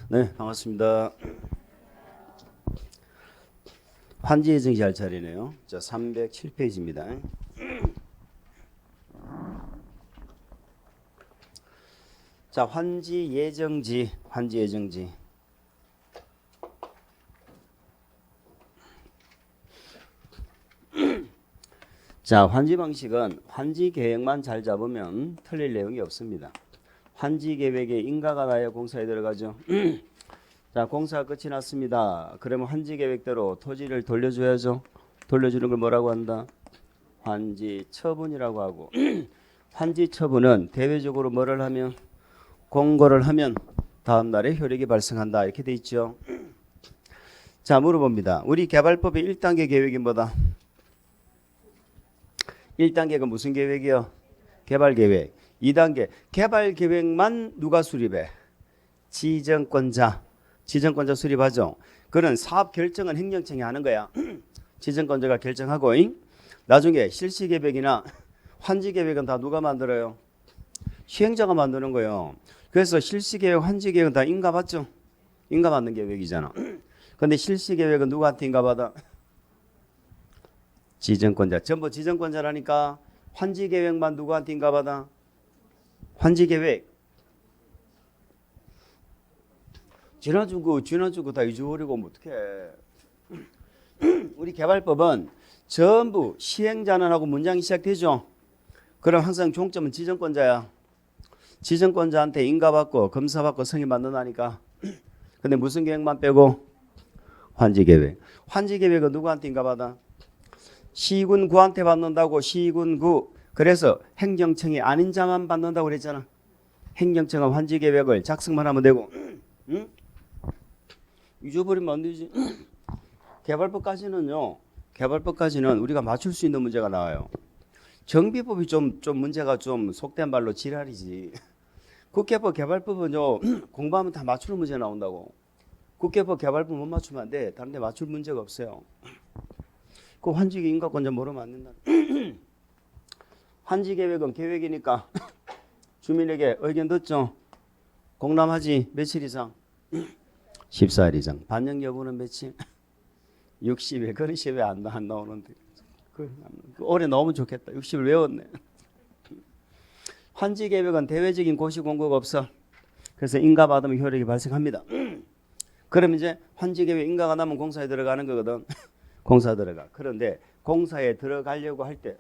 네, 반갑습니다. 환지 예정지 할 차례네요. 자, 307페이지입니다. 자, 환지 예정지. 자, 환지 방식은 환지 계획만 잘 잡으면 틀릴 내용이 없습니다. 환지 계획에 인가가 나야 공사에 들어가죠. 자, 공사 끝이 났습니다. 그러면 환지 계획대로 토지를 돌려줘야죠. 돌려주는 걸 뭐라고 한다? 환지 처분이라고 하고 환지 처분은 대외적으로 뭐를 하면 공고를 하면 다음 날에 효력이 발생한다 이렇게 돼 있죠. 자, 물어봅니다. 우리 개발법의 1단계 계획이 뭐다? 1단계가 무슨 계획이요? 개발 계획. 2단계 개발 계획만 누가 수립해? 지정권자 수립하죠. 그런 사업 결정은 행정청이 하는 거야. 지정권자가 결정하고 나중에 실시 계획이나 환지 계획은 다 누가 만들어요? 시행자가 만드는 거예요. 그래서 실시 계획, 환지 계획은 다 인가 받죠. 인가 받는 계획이잖아. 근데 실시 계획은 누구한테 인가 받아? 지정권자. 전부 지정권자라니까 환지 계획만 누구한테 인가 받아? 환지 계획. 지나주고 다 잊어버리고 뭐 어떡해. 우리 개발법은 전부 시행자는 하고 문장이 시작되죠. 그럼 항상 종점은 지정권자야. 지정권자한테 인가받고 검사받고 승인 받는다니까. 근데 무슨 계획만 빼고? 환지 계획. 환지 계획은 누구한테 인가받아? 시군구한테 받는다고. 시군구. 그래서 행정청이 아닌 자만 받는다고 그랬잖아. 행정청은 환지 계획을 작성만 하면 되고. 응? 잊어버리면 안 되지. 개발법까지는 우리가 맞출 수 있는 문제가 나와요. 정비법이 좀 문제가 좀 속된 말로 지랄이지. 국회법 개발법은요 공부하면 다 맞추는 문제 나온다고. 국회법 개발법 못 맞추면 안 돼. 다른 데 맞출 문제가 없어요. 그 환지 인가권자 모르면 안 된다. 환지 계획은 계획이니까 주민에게 의견 듣죠. 공람하지. 며칠 이상? 14일 이상. 반영 여부는 며칠? 60일. 그릇이 왜 안 나오는데. 올해 너무 좋겠다. 60일 외웠네. 환지 계획은 대외적인 고시 공고가 없어. 그래서 인가 받으면 효력이 발생합니다. 그럼 이제 환지 계획 인가가 나면 공사에 들어가는 거거든. 공사 들어가. 그런데 공사에 들어가려고 할 때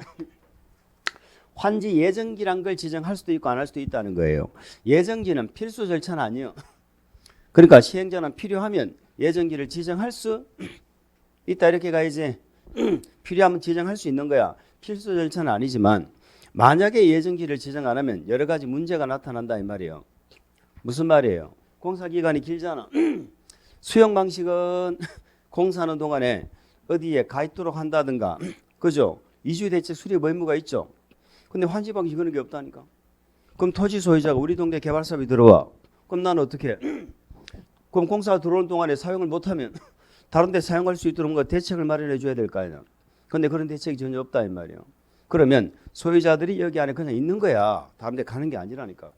환지 예정지란 걸 지정할 수도 있고 안 할 수도 있다는 거예요. 예정지는 필수 절차는 아니에요. 그러니까 시행자는 필요하면 예정지를 지정할 수 있다 이렇게 가야지. 필요하면 지정할 수 있는 거야. 필수 절차는 아니지만 만약에 예정지를 지정 안 하면 여러 가지 문제가 나타난다 이 말이에요. 무슨 말이에요? 공사 기간이 길잖아. 수용 방식은 공사하는 동안에 어디에 가 있도록 한다든가, 그죠? 이주 대책 수립 의무가 있죠. 근데 환지 방식 그런 게 없다니까. 그럼 토지 소유자가 우리 동네 개발 사업이 들어와. 그럼 나는 어떻게 해? 그럼 공사가 들어오는 동안에 사용을 못하면 다른 데 사용할 수 있도록 뭔가 대책을 마련해 줘야 될 거 아니야. 근데 그런 대책이 전혀 없다 이 말이에요. 그러면 소유자들이 여기 안에 그냥 있는 거야. 다른 데 가는 게 아니라니까.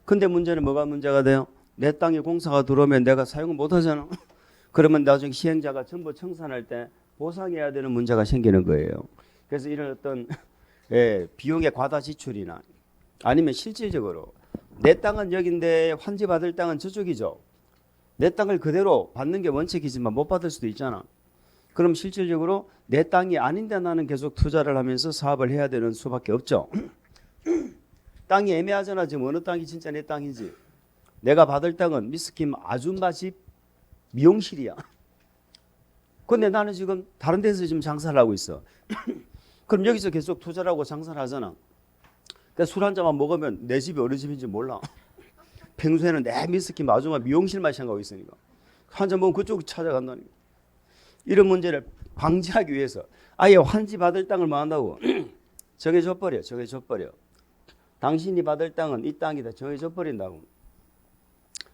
근데 문제는 뭐가 문제가 돼요? 내 땅에 공사가 들어오면 내가 사용을 못 하잖아. 그러면 나중에 시행자가 전부 청산할 때 보상해야 되는 문제가 생기는 거예요. 그래서 이런 어떤 비용의 과다 지출이나 아니면 실질적으로 내 땅은 여긴데 환지 받을 땅은 저쪽이죠. 내 땅을 그대로 받는 게 원칙이지만 못 받을 수도 있잖아. 그럼 실질적으로 내 땅이 아닌데 나는 계속 투자를 하면서 사업을 해야 되는 수밖에 없죠. 땅이 애매하잖아. 지금 어느 땅이 진짜 내 땅인지. 내가 받을 땅은 미스킴 아줌마 집 미용실이야. 근데 나는 지금 다른 데서 지금 장사를 하고 있어. 그럼 여기서 계속 투자를 하고 장사를 하잖아. 그러니까 술 한 잔만 먹으면 내 집이 어느 집인지 몰라. 평소에는 내 미스킴 아줌마 미용실만 생각하고 있으니까. 한 잔 먹으면 그쪽 찾아간다니까. 이런 문제를 방지하기 위해서 아예 환지 받을 땅을 뭐 한다고? 정해줘버려. 당신이 받을 땅은 이 땅이다. 정해줘버린다고.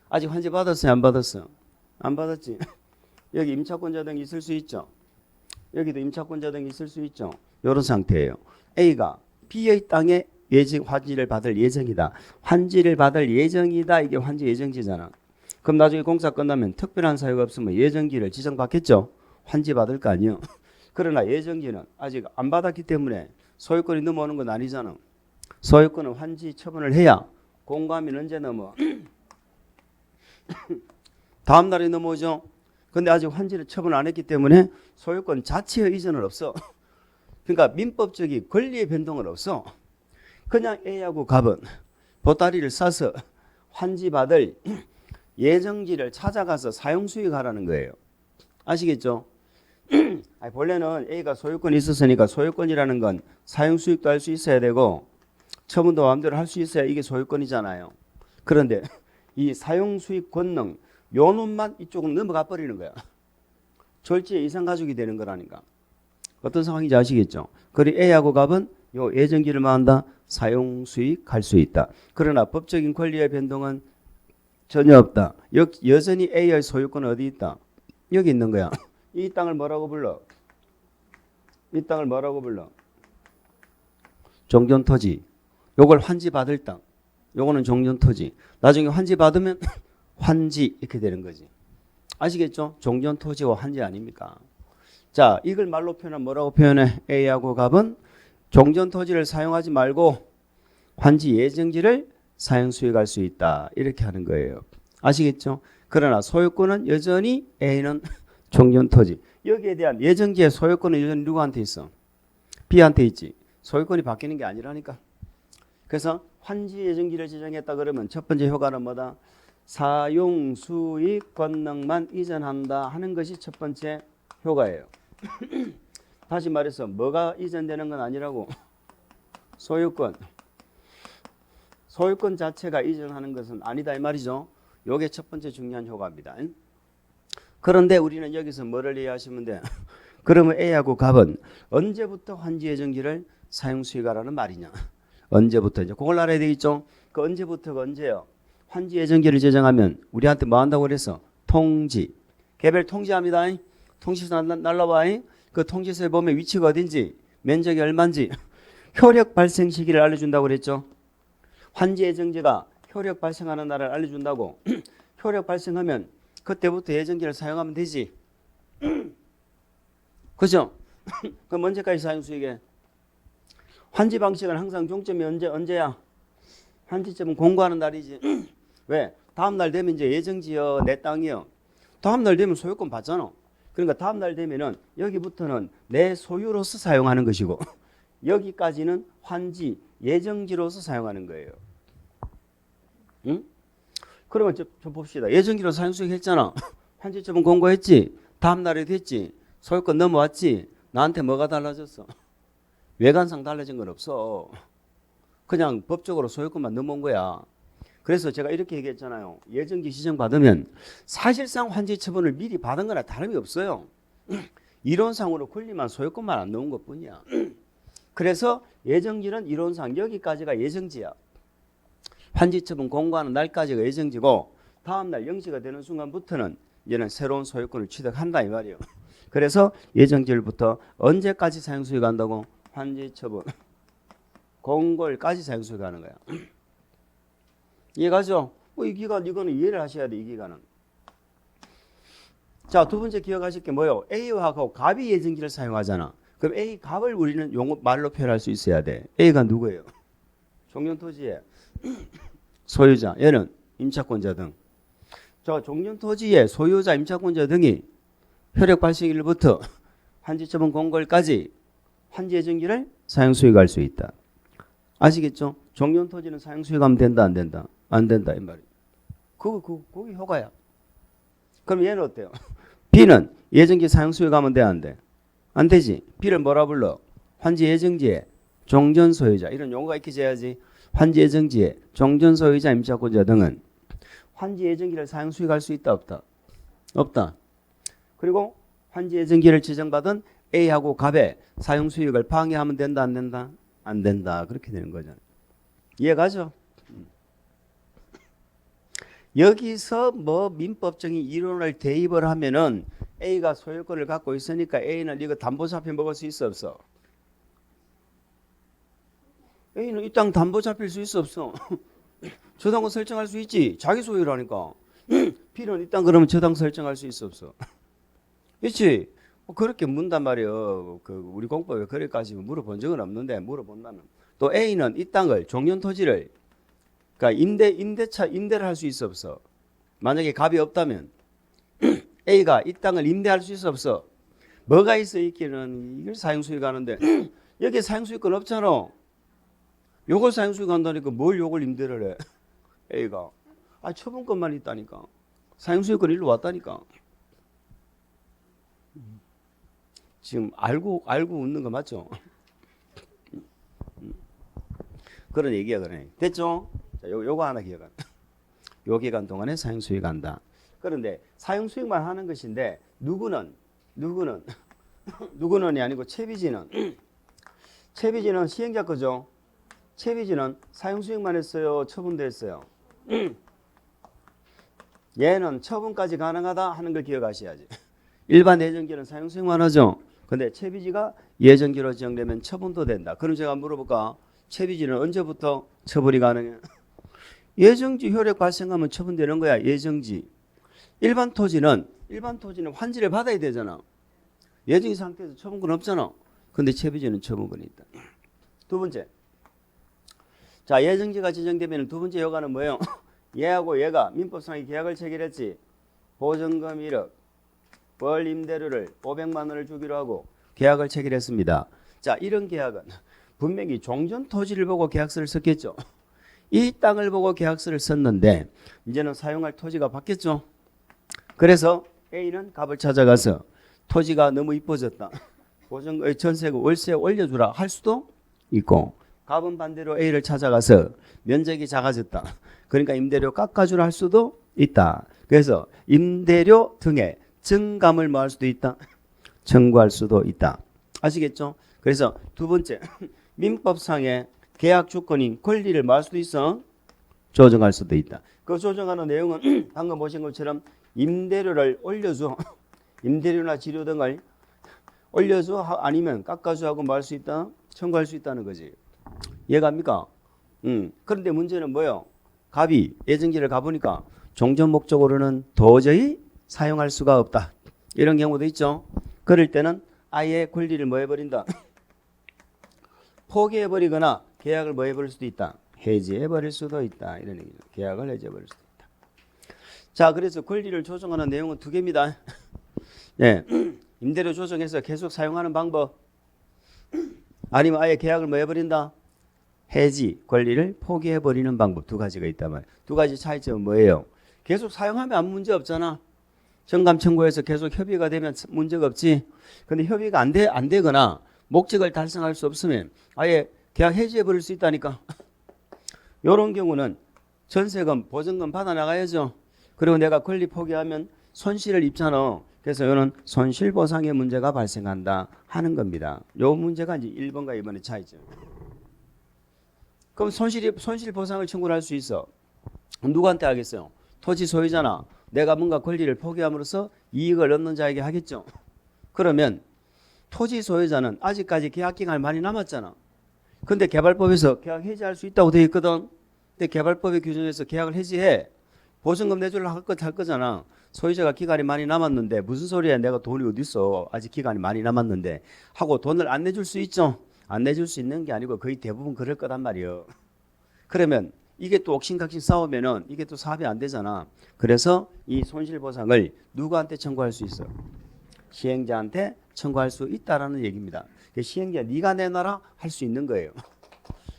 아직 환지 받았어요? 안 받았어요? 안 받았지. 여기 임차권자 등이 있을 수 있죠. 여기도 임차권자 등이 있을 수 있죠. 이런 상태예요. A가 B의 땅에 환지를 받을 예정이다. 환지를 받을 예정이다. 이게 환지 예정지잖아. 그럼 나중에 공사 끝나면 특별한 사유가 없으면 예정지를 지정받겠죠. 환지 받을 거 아니에요. 그러나 예정지는 아직 안 받았기 때문에 소유권이 넘어오는 건 아니잖아. 소유권은 환지 처분을 해야 공고하면 언제 넘어? 다음 날에 넘어오죠. 근데 아직 환지를 처분 안 했기 때문에 소유권 자체의 이전은 없어. 그러니까 민법적인 권리의 변동은 없어. 그냥 A하고 갑은 보따리를 싸서 환지받을 예정지를 찾아가서 사용수익하라는 거예요. 아시겠죠? 본래는 A가 소유권이 있었으니까 소유권이라는 건 사용수익도 할 수 있어야 되고 처분도 마음대로 할 수 있어야 이게 소유권이잖아요. 그런데 이 사용수익 권능 요 놈만 이쪽으로 넘어가 버리는 거야. 졸지에 이상가족이 되는 거라니까. 어떤 상황인지 아시겠죠? 그리고 A하고 갑은 요 예정지를 한다. 사용수익 할 수 있다. 그러나 법적인 권리의 변동은 전혀 없다. 여전히 A의 소유권은 어디 있다? 여기 있는 거야. 이 땅을 뭐라고 불러? 이 땅을 뭐라고 불러? 종전토지. 요걸 환지 받을 땅. 요거는 종전토지. 나중에 환지 받으면 환지 이렇게 되는 거지. 아시겠죠? 종전토지와 환지 아닙니까? 자, 이걸 말로 표현하면 뭐라고 표현해? A하고 갑은 종전토지를 사용하지 말고 환지 예정지를 사용수익할 수 있다. 이렇게 하는 거예요. 아시겠죠? 그러나 소유권은 여전히 A는 종전토지. 여기에 대한 예정지의 소유권은 여전히 누구한테 있어? B한테 있지. 소유권이 바뀌는 게 아니라니까. 그래서 환지 예정지를 지정했다 그러면 첫 번째 효과는 뭐다? 사용수익 권능만 이전한다 하는 것이 첫 번째 효과예요. 다시 말해서 뭐가 이전되는 건 아니라고. 소유권. 소유권 자체가 이전하는 것은 아니다 이 말이죠. 이게 첫 번째 중요한 효과입니다. 그런데 우리는 여기서 뭐를 이해하시면 돼? 그러면 A하고 갑은 언제부터 환지 예정지를 사용수익하라는 말이냐? 언제부터? 이제 그걸 알아야 되겠죠. 그 언제부터가 언제요? 환지 예정지를 제정하면 우리한테 뭐 한다고 그랬어? 통지. 개별 통지합니다. 통지서 날라와. 그 통지서에 보면 위치가 어딘지, 면적이 얼마인지, 효력 발생 시기를 알려준다고 그랬죠. 환지 예정지가 효력 발생하는 날을 알려준다고. 효력 발생하면 그때부터 예정지를 사용하면 되지. 그죠? 그럼 언제까지 사용수익해? 환지 방식은 항상 종점이 언제야? 환지점은 공고하는 날이지. 왜? 다음 날 되면 이제 예정지여 내 땅이여. 다음 날 되면 소유권 받잖아. 그러니까 다음 날 되면은 여기부터는 내 소유로서 사용하는 것이고 여기까지는 환지 예정지로서 사용하는 거예요. 응? 그러면 좀 봅시다. 예정지로 사용수익 했잖아. 환지점은 공고했지. 다음 날에 됐지. 소유권 넘어왔지. 나한테 뭐가 달라졌어? 외관상 달라진 건 없어. 그냥 법적으로 소유권만 넘어온 거야. 그래서 제가 이렇게 얘기했잖아요. 예정지 지정받으면 사실상 환지 처분을 미리 받은 거나 다름이 없어요. 이론상으로 권리만 소유권만 안 넣은 것뿐이야. 그래서 예정지는 이론상 여기까지가 예정지야. 환지 처분 공고하는 날까지가 예정지고 다음 날 영시가 되는 순간부터는 이제는 새로운 소유권을 취득한다 이 말이에요. 그래서 예정지일부터 언제까지 사용수익한다고? 환지 처분 공고일까지 사용수익하는 거야. 이해가죠? 이 기간 이거는 이해를 하셔야 돼. 이 기간은. 자, 두 번째 기억하실 게 뭐예요? A와 갑이 예정지를 사용하잖아. 그럼 A 갑을 우리는 용어 말로 표현할 수 있어야 돼. A가 누구예요? 종전토지의 소유자. 얘는 임차권자 등. 저 종전토지의 소유자, 임차권자 등이 효력 발생일부터 환지처분 공고일까지 환지 예정지를 사용수익할 수 있다. 아시겠죠? 종전토지는 사용수익하면 된다, 안 된다? 안 된다 이 말이에요. 그게 효과야. 그럼 얘는 어때요? B는 예정지 사용수익하면 돼, 안 돼? 안 되지. B를 뭐라 불러? 환지 예정지의 종전소유자. 이런 용어가 익혀져야지. 환지 예정지의 종전소유자, 임차권자 등은 환지 예정지를 사용수익할 수 있다, 없다? 없다. 그리고 환지 예정지를 지정받은 A하고 갑의 사용수익을 방해하면 된다, 안 된다? 안 된다. 그렇게 되는 거잖아요. 이해가죠? 여기서 뭐 민법적인 이론을 대입을 하면은 A가 소유권을 갖고 있으니까 A는 이거 담보사표 먹을 수 있어 없어? A는 이 땅 담보 잡힐 수 있어 없어? 저당권 설정할 수 있지. 자기 소유라니까. B는 이 땅 그러면 저당 설정할 수 있어 없어? 있지. 그렇게 묻단 말이에요. 우리 공법에 그래까지 물어본 적은 없는데 물어본다면 또 A는 이 땅을 종전 토지를 그러니까 임대를 할 수 있어 없어? 만약에 값이 없다면 A가 이 땅을 임대할 수 있어 없어? 뭐가 있어 있기는 이걸 사용수익 하는데 여기 사용수익권 없잖아. 요걸 사용수익 한다니까 뭘 요걸 임대를 해? A가 처분권만 있다니까. 사용수익권 일로 왔다니까. 지금 알고 웃는 거 맞죠? 그런 얘기야 그래. 됐죠? 자, 요거 하나 기억한다. 요 기간 동안에 사용수익 한다. 그런데 사용수익만 하는 것인데 누구는이 아니고 채비지는 시행자 거죠. 채비지는 사용수익만 했어요. 처분도 했어요. 얘는 처분까지 가능하다 하는 걸 기억하셔야지. 일반 예정기는 사용수익만 하죠. 근데 채비지가 예정기로 지정되면 처분도 된다. 그럼 제가 물어볼까? 채비지는 언제부터 처분이 가능해? 예정지 효력 발생하면 처분되는 거야. 예정지. 일반 토지는 환지를 받아야 되잖아. 예정지 상태에서 처분권 없잖아. 근데 채비지는 처분권이 있다. 두 번째. 자, 예정지가 지정되면 두 번째 여과는 뭐예요? 얘하고 얘가 민법상의 계약을 체결했지. 보증금 1억, 벌 임대료를 500만 원을 주기로 하고 계약을 체결했습니다. 자, 이런 계약은 분명히 종전 토지를 보고 계약서를 썼겠죠. 이 땅을 보고 계약서를 썼는데 이제는 사용할 토지가 바뀌었죠. 그래서 A는 값을 찾아가서 토지가 너무 이뻐졌다. 전세금 월세 올려주라 할 수도 있고, 값은 반대로 A를 찾아가서 면적이 작아졌다. 그러니까 임대료 깎아주라 할 수도 있다. 그래서 임대료 등의 증감을 뭐 할 수도 있다. 청구할 수도 있다. 아시겠죠? 그래서 두 번째, 민법상의 계약 주권인 권리를 뭐 할 수도 있어? 조정할 수도 있다. 그 조정하는 내용은 방금 보신 것처럼 임대료를 올려줘. 임대료나 지료 등을 올려줘 아니면 깎아줘 하고 뭐 할 수 있다? 청구할 수 있다는 거지. 이해갑니까? 그런데 문제는 뭐예요? 갑이 예정지를 가보니까 종전 목적으로는 도저히 사용할 수가 없다. 이런 경우도 있죠. 그럴 때는 아예 권리를 뭐 해버린다? 포기해버리거나 계약을 뭐 해버릴 수도 있다. 해지해버릴 수도 있다. 이런 얘기죠. 계약을 해지해버릴 수도 있다. 자, 그래서 권리를 조정하는 내용은 두 개입니다. 예, 임대료 조정해서 계속 사용하는 방법, 아니면 아예 계약을 뭐 해버린다? 해지, 권리를 포기해버리는 방법 두 가지가 있다면 두 가지 차이점은 뭐예요? 계속 사용하면 아무 문제 없잖아. 정감 청구해서 계속 협의가 되면 문제가 없지. 근데 협의가 안 되거나 목적을 달성할 수 없으면 아예 계약 해지해버릴 수 있다니까. 이런 경우는 전세금, 보증금 받아 나가야죠. 그리고 내가 권리 포기하면 손실을 입잖아. 그래서 이거는 손실보상의 문제가 발생한다 하는 겁니다. 요 문제가 이제 1번과 2번의 차이점. 그럼 손실보상을 청구를 할 수 있어. 누구한테 하겠어요? 토지 소유자나 내가 뭔가 권리를 포기함으로써 이익을 얻는 자에게 하겠죠. 그러면 토지 소유자는 아직까지 계약 기간이 많이 남았잖아. 근데 개발법에서 계약 해지할 수 있다고 되어 있거든. 근데 개발법의 규정에서 계약을 해지해. 보증금 내주려고 할 거잖아. 소유자가 기간이 많이 남았는데 무슨 소리야, 내가 돈이 어디 있어, 아직 기간이 많이 남았는데 하고 돈을 안 내줄 수 있죠. 안 내줄 수 있는 게 아니고 거의 대부분 그럴 거단 말이에요. 그러면 이게 또 옥신각신 싸우면은 이게 또 사업이 안 되잖아. 그래서 이 손실보상을 누구한테 청구할 수 있어? 시행자한테 청구할 수 있다라는 얘기입니다. 시행자 네가 내놔라 할 수 있는 거예요.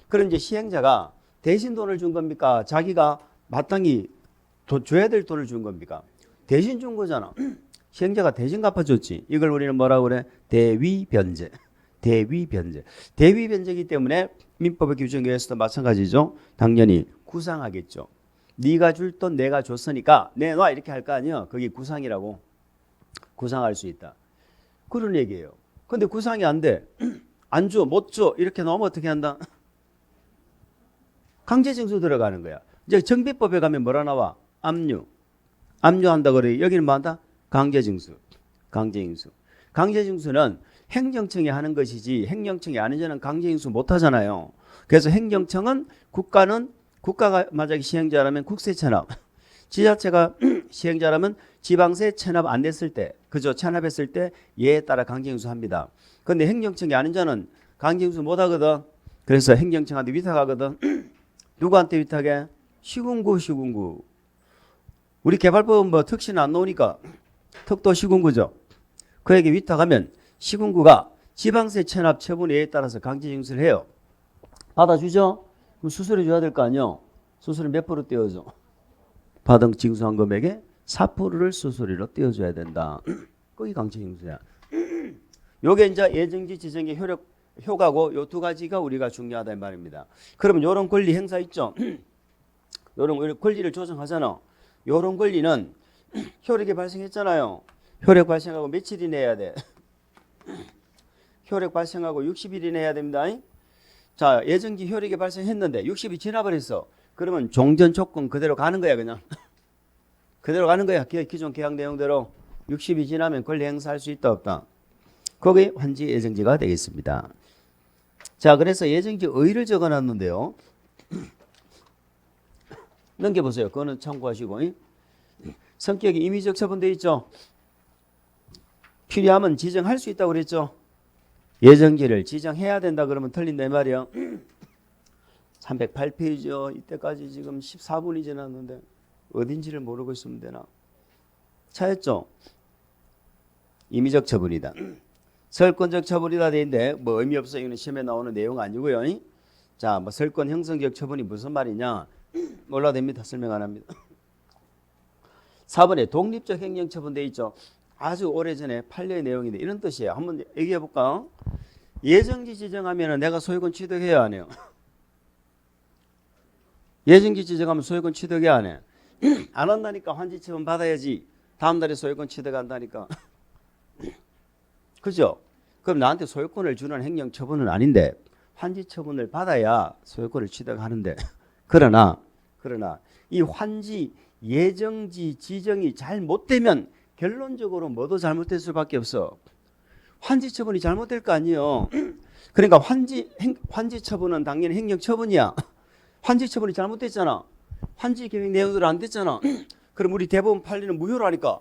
그럼 이제 시행자가 대신 돈을 준 겁니까? 자기가 마땅히 줘야 될 돈을 준 겁니까? 대신 준 거잖아. 시행자가 대신 갚아줬지. 이걸 우리는 뭐라고 그래? 대위변제. 대위변제. 대위변제이기 때문에 민법의 규정에 의해서도 마찬가지죠. 당연히 구상하겠죠. 네가 줄 돈 내가 줬으니까 내놔 이렇게 할 거 아니야. 그게 구상이라고. 구상할 수 있다. 그런 얘기예요. 근데 구상이 안 돼. 안 줘, 못 줘. 이렇게 나오면 어떻게 한다? 강제징수 들어가는 거야. 이제 정비법에 가면 뭐라 나와? 압류. 압류한다 그래. 여기는 뭐 한다? 강제징수. 강제징수. 강제징수는 행정청이 하는 것이지 행정청이 아닌 자는 강제징수 못 하잖아요. 그래서 행정청은 국가가 만약에 시행자라면 국세 체납, 지자체가 시행자라면 지방세 체납 안 됐을 때, 그죠? 체납했을 때 예에 따라 강제징수합니다. 그런데 행정청이 아닌 자는 강제징수 못 하거든. 그래서 행정청한테 위탁하거든. 누구한테 위탁해? 시군구. 우리 개발법은 뭐 특시는 안 나오니까 특도 시군구죠. 그에게 위탁하면 시군구가 지방세 체납 처분 예에 따라서 강제징수를 해요. 받아주죠? 그럼 수수료 줘야 될 거 아니요? 수수료 몇 프로 떼어줘? 받은 징수한 금액의 4%를 수수료로 떼어줘야 된다. 거기 강제징수야. 요게 이제 예정지 지정의 효과고 요 두 가지가 우리가 중요하다 이 말입니다. 그러면 요런 권리 행사 있죠? 요런 권리를 조정하잖아. 요런 권리는 효력이 발생했잖아요. 효력 발생하고 며칠 이내야 돼? 효력 발생하고 60일 이내 해야 됩니다. 자, 예정지 효력이 발생했는데 60이 지나버렸어. 그러면 종전 조건 그대로 가는 거야, 그냥. 그대로 가는 거야. 기존 계약 내용대로 60이 지나면 권리 행사할 수 있다, 없다. 거기에 환지 예정지가 되겠습니다. 자, 그래서 예정지 의의를 적어놨는데요. 넘겨보세요. 그거는 참고하시고. 성격이 임의적 처분되어 있죠. 필요하면 지정할 수 있다고 그랬죠. 예정지를 지정해야 된다 그러면 틀린다 이 말이야. 308페이지요. 이때까지 지금 14분이 지났는데 어딘지를 모르고 있으면 되나. 차였죠. 임의적 처분이다. 설권적 처분이다 되는데 뭐 의미 없어. 이거는 시험에 나오는 내용 아니고요. 자, 뭐 설권 형성적 처분이 무슨 말이냐. 몰라도 됩니다. 설명 안 합니다. 4번에 독립적 행정 처분돼 있죠. 아주 오래전에 판례의 내용인데 이런 뜻이에요. 한번 얘기해 볼까? 예정지 지정하면 내가 소유권 취득해야 안 해요. 예정지 지정하면 소유권 취득해야 안 해. 안 한다니까 환지 처분 받아야지. 다음 달에 소유권 취득한다니까. 그죠? 그럼 나한테 소유권을 주는 행정 처분은 아닌데 환지 처분을 받아야 소유권을 취득하는데 그러나 이 환지 예정지 지정이 잘못되면 결론적으로 뭐도 잘못될 수밖에 없어. 환지 처분이 잘못될 거 아니에요. 그러니까 환지 처분은 당연히 행정 처분이야. 환지 처분이 잘못됐잖아. 환지 계획 내용대로 안 됐잖아. 그럼 우리 대법원 판례는 무효라니까.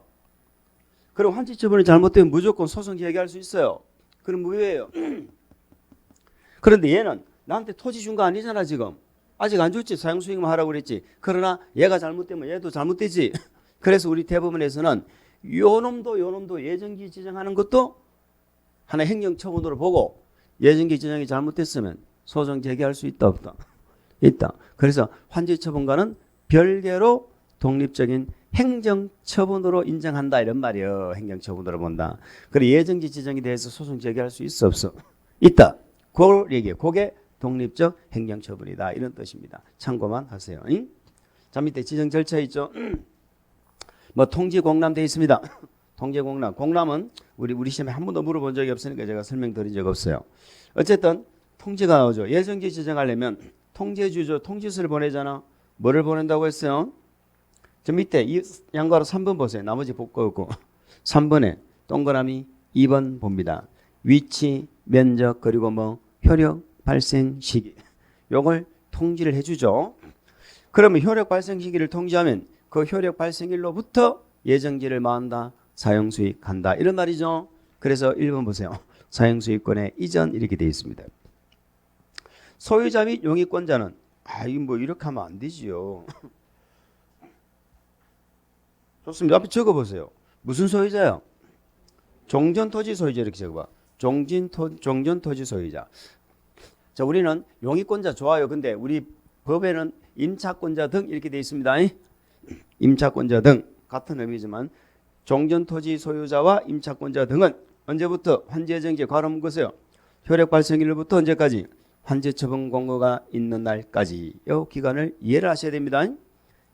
그럼 환지 처분이 잘못되면 무조건 소송 제기할 수 있어요. 그럼 무효예요. 그런데 얘는 나한테 토지 준 거 아니잖아 지금. 아직 안 줬지. 사용수익만 하라고 그랬지. 그러나 얘가 잘못되면 얘도 잘못되지. 그래서 우리 대법원에서는 요 놈도 예정지 지정하는 것도 하나의 행정처분으로 보고 예정지 지정이 잘못됐으면 소송 제기할 수 있다 없다? 있다. 그래서 환지처분과는 별개로 독립적인 행정처분으로 인정한다 이런 말이에요. 행정처분으로 본다. 그래 예정지 지정에 대해서 소송 제기할 수 있어 없어? 있다. 그걸 얘기해. 그게 독립적 행정처분이다 이런 뜻입니다. 참고만 하세요. 응? 자 밑에 지정 절차 있죠. 뭐 통지 공람 되어 있습니다. 통지 공람은 우리 시험에 한 번도 물어본 적이 없으니까 제가 설명드린 적 없어요. 어쨌든 통지가 나오죠. 예정지 지정하려면 통지주죠. 통지서를 보내잖아. 뭐를 보낸다고 했어요? 저 밑에 이 양가로 3번 보세요. 나머지 볼 거 없고 3번에 동그라미 2번 봅니다. 위치, 면적 그리고 뭐 효력 발생 시기 요걸 통지를 해주죠. 그러면 효력 발생 시기를 통지하면 그 효력 발생일로부터 예정지를 마한다. 사용수익한다. 이런 말이죠. 그래서 1번 보세요. 사용수익권의 이전 이렇게 되어 있습니다. 소유자 및 용익권자는 이거 뭐 이렇게 하면 안 되지요. 좋습니다. 앞에 적어보세요. 무슨 소유자요? 종전토지 소유자 이렇게 적어봐. 종전토지 소유자. 자, 우리는 용익권자 좋아요. 근데 우리 법에는 임차권자 등 이렇게 되어 있습니다. 임차권자 등 같은 의미지만 종전토지 소유자와 임차권자 등은 언제부터 환지예정지에 괄호 묶으세요. 효력 발생일로부터 언제까지? 환지처분 공고가 있는 날까지. 이 기간을 이해를 하셔야 됩니다.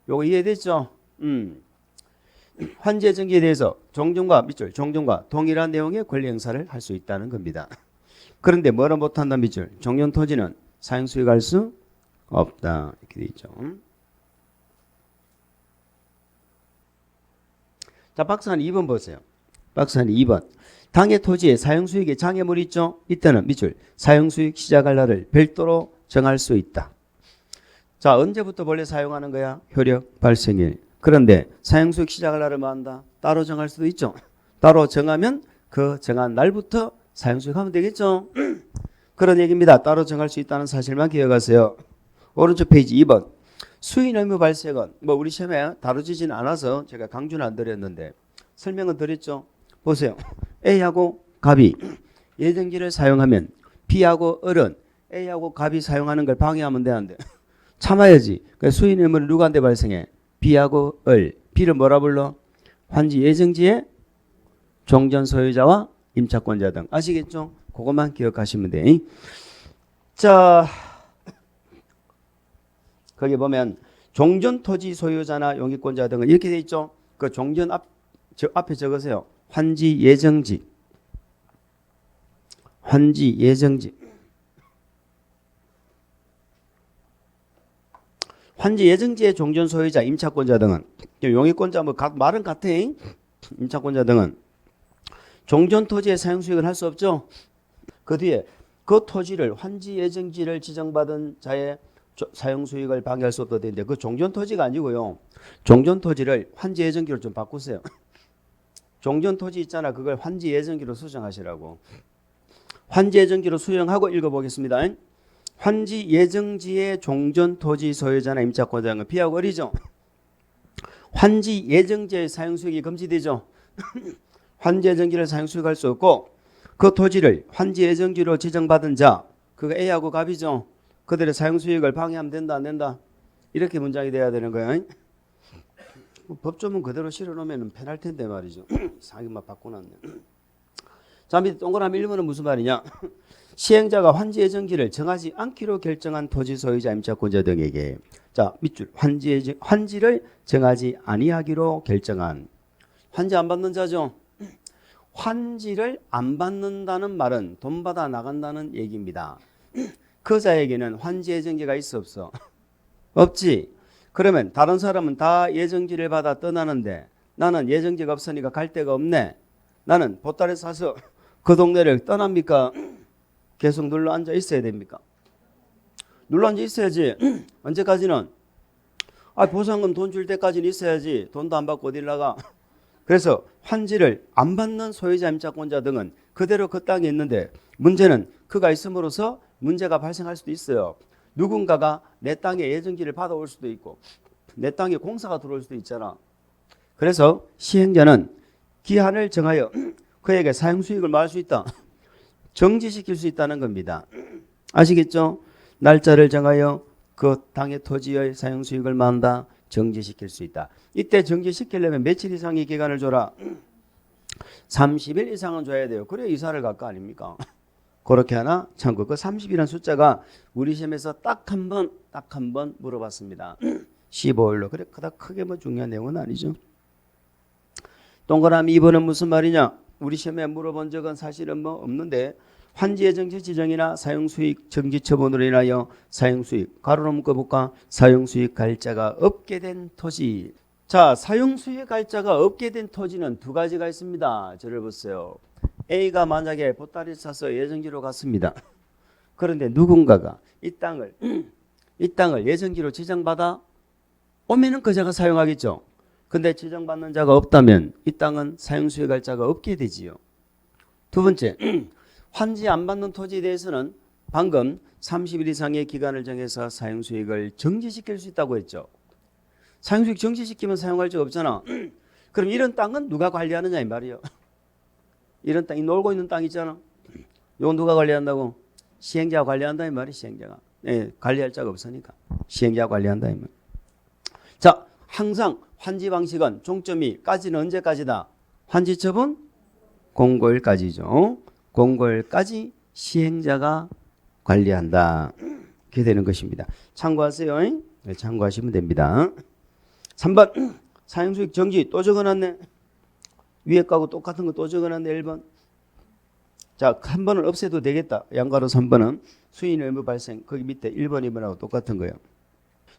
요거 이해됐죠? 환지예정지에 대해서 종전과 동일한 내용의 권리 행사를 할 수 있다는 겁니다. 그런데 뭐를 못한다 밑줄. 종전토지는 사용수익할 수 없다. 이렇게 돼 있죠. 자, 박스한 2번 보세요. 박스한 2번. 당해 토지에 사용수익의 장애물이 있죠. 이때는 밑줄 사용수익 시작할 날을 별도로 정할 수 있다. 자, 언제부터 원래 사용하는 거야? 효력 발생일. 그런데 사용수익 시작할 날을 뭐 한다? 따로 정할 수도 있죠. 따로 정하면 그 정한 날부터 사용수익 하면 되겠죠. 그런 얘기입니다. 따로 정할 수 있다는 사실만 기억하세요. 오른쪽 페이지 2번. 수인 의무 발생은 뭐 우리 시험에 다루지진 않아서 제가 강조는 안 드렸는데 설명은 드렸죠. 보세요. A하고 갑이 예정지를 사용하면 B하고 을은 A하고 갑이 사용하는 걸 방해하면 되는데 참아야지. 그러니까 수인 의무를 누구한테 발생해? B하고 을. B를 뭐라 불러? 환지 예정지의 종전 소유자와 임차권자 등. 아시겠죠? 그것만 기억하시면 돼. 자, 거기 보면 종전 토지 소유자나 용익권자 등은 이렇게 돼 있죠. 그 종전 앞에 적으세요. 환지 예정지. 환지 예정지. 환지 예정지의 종전 소유자, 임차권자 등은 용익권자 뭐 말은 같아. 임차권자 등은 종전 토지의 사용 수익을 할 수 없죠. 그 뒤에 그 토지를 환지 예정지를 지정받은 자의 사용 수익을 방해할 수 없다 되는데 그 종전 토지가 아니고요. 종전 토지를 환지 예정지로 좀 바꾸세요. 종전 토지 있잖아. 그걸 환지 예정지로 수정하시라고. 환지 예정지로 수정하고 읽어보겠습니다. 환지 예정지의 종전 토지 소유자나 임차권자는 B하고 을이죠. 환지 예정지의 사용 수익이 금지되죠. 환지 예정지를 사용 수익할 수 없고 그 토지를 환지 예정지로 지정받은 자, 그거 A하고 갑이죠. 그들의 사용 수익을 방해하면 된다 안 된다? 이렇게 문장이 돼야 되는 거예요. 법조문 그대로 실어놓으면 편할 텐데 말이죠. 이상하게만 바꿔놨네. 자, 밑에 동그라미 1번은 무슨 말이냐? 시행자가 환지 예정지를 정하지 않기로 결정한 토지 소유자 임차권자 등에게 자 밑줄 환지를 정하지 아니하기로 결정한 환지 안 받는 자죠. 환지를 안 받는다는 말은 돈 받아 나간다는 얘기입니다. 그 자에게는 환지 예정지가 있어 없어? 없지. 그러면 다른 사람은 다 예정지를 받아 떠나는데 나는 예정지가 없으니까 갈 데가 없네. 나는 보따리 사서 그 동네를 떠납니까? 계속 눌러 앉아 있어야 됩니까? 눌러 앉아 있어야지. 언제까지는? 보상금 돈 줄 때까지는 있어야지. 돈도 안 받고 어딜 나가? 그래서 환지를 안 받는 소유자 임차권자 등은 그대로 그 땅에 있는데 문제는 그가 있음으로써 문제가 발생할 수도 있어요. 누군가가 내 땅에 예정지를 받아올 수도 있고 내 땅에 공사가 들어올 수도 있잖아. 그래서 시행자는 기한을 정하여 그에게 사용 수익을 말할 수 있다. 정지시킬 수 있다는 겁니다. 아시겠죠? 날짜를 정하여 그 땅의 토지의 사용 수익을 만다 정지시킬 수 있다. 이때 정지시키려면 며칠 이상의 기간을 줘라? 30일 이상은 줘야 돼요. 그래야 이사를 갈 거 아닙니까? 그렇게 하나 참고 그 30이라는 숫자가 우리 시험에서 딱 한 번 물어봤습니다. 15일로. 그래 그닥 크게 뭐 중요한 내용은 아니죠. 동그라미 2번은 무슨 말이냐? 우리 시험에 물어본 적은 사실은 뭐 없는데 환지 예정지 지정이나 사용수익 정지 처분으로 인하여 사용수익 가로로 묶어볼까? 사용수익 갈자가 없게 된 토지. 자, 사용수익 갈자가 없게 된 토지는 두 가지가 있습니다. 저를 보세요. A가 만약에 보따리 싸서 예정지로 갔습니다. 그런데 누군가가 이 땅을 예정지로 지정받아 오면은 그 자가 사용하겠죠. 근데 지정받는 자가 없다면 이 땅은 사용수익 갈자가 없게 되지요. 두 번째, 환지 안 받는 토지에 대해서는 방금 30일 이상의 기간을 정해서 사용수익을 정지시킬 수 있다고 했죠. 사용수익 정지시키면 사용할 적 없잖아. 그럼 이런 땅은 누가 관리하느냐 이 말이에요. 이런 땅, 이 놀고 있는 땅 있잖아. 이건 누가 관리한다고? 시행자가 관리한다 이 말이에요. 시행자가. 관리할 자가 없으니까 시행자가 관리한다 이 말. 자, 항상 환지 방식은 종점이까지는 언제까지다? 환지 처분 공고일까지죠. 공고일까지 시행자가 관리한다. 이렇게 되는 것입니다. 참고하세요. 네, 참고하시면 됩니다. 3번 사용수익 정지 또 적어놨네. 위에 거하고 똑같은 거 또 적어놨네. 1번. 자, 한 번은 없애도 되겠다. 양가로 3번은 수인 의무 발생. 거기 밑에 1번, 2번하고 똑같은 거예요.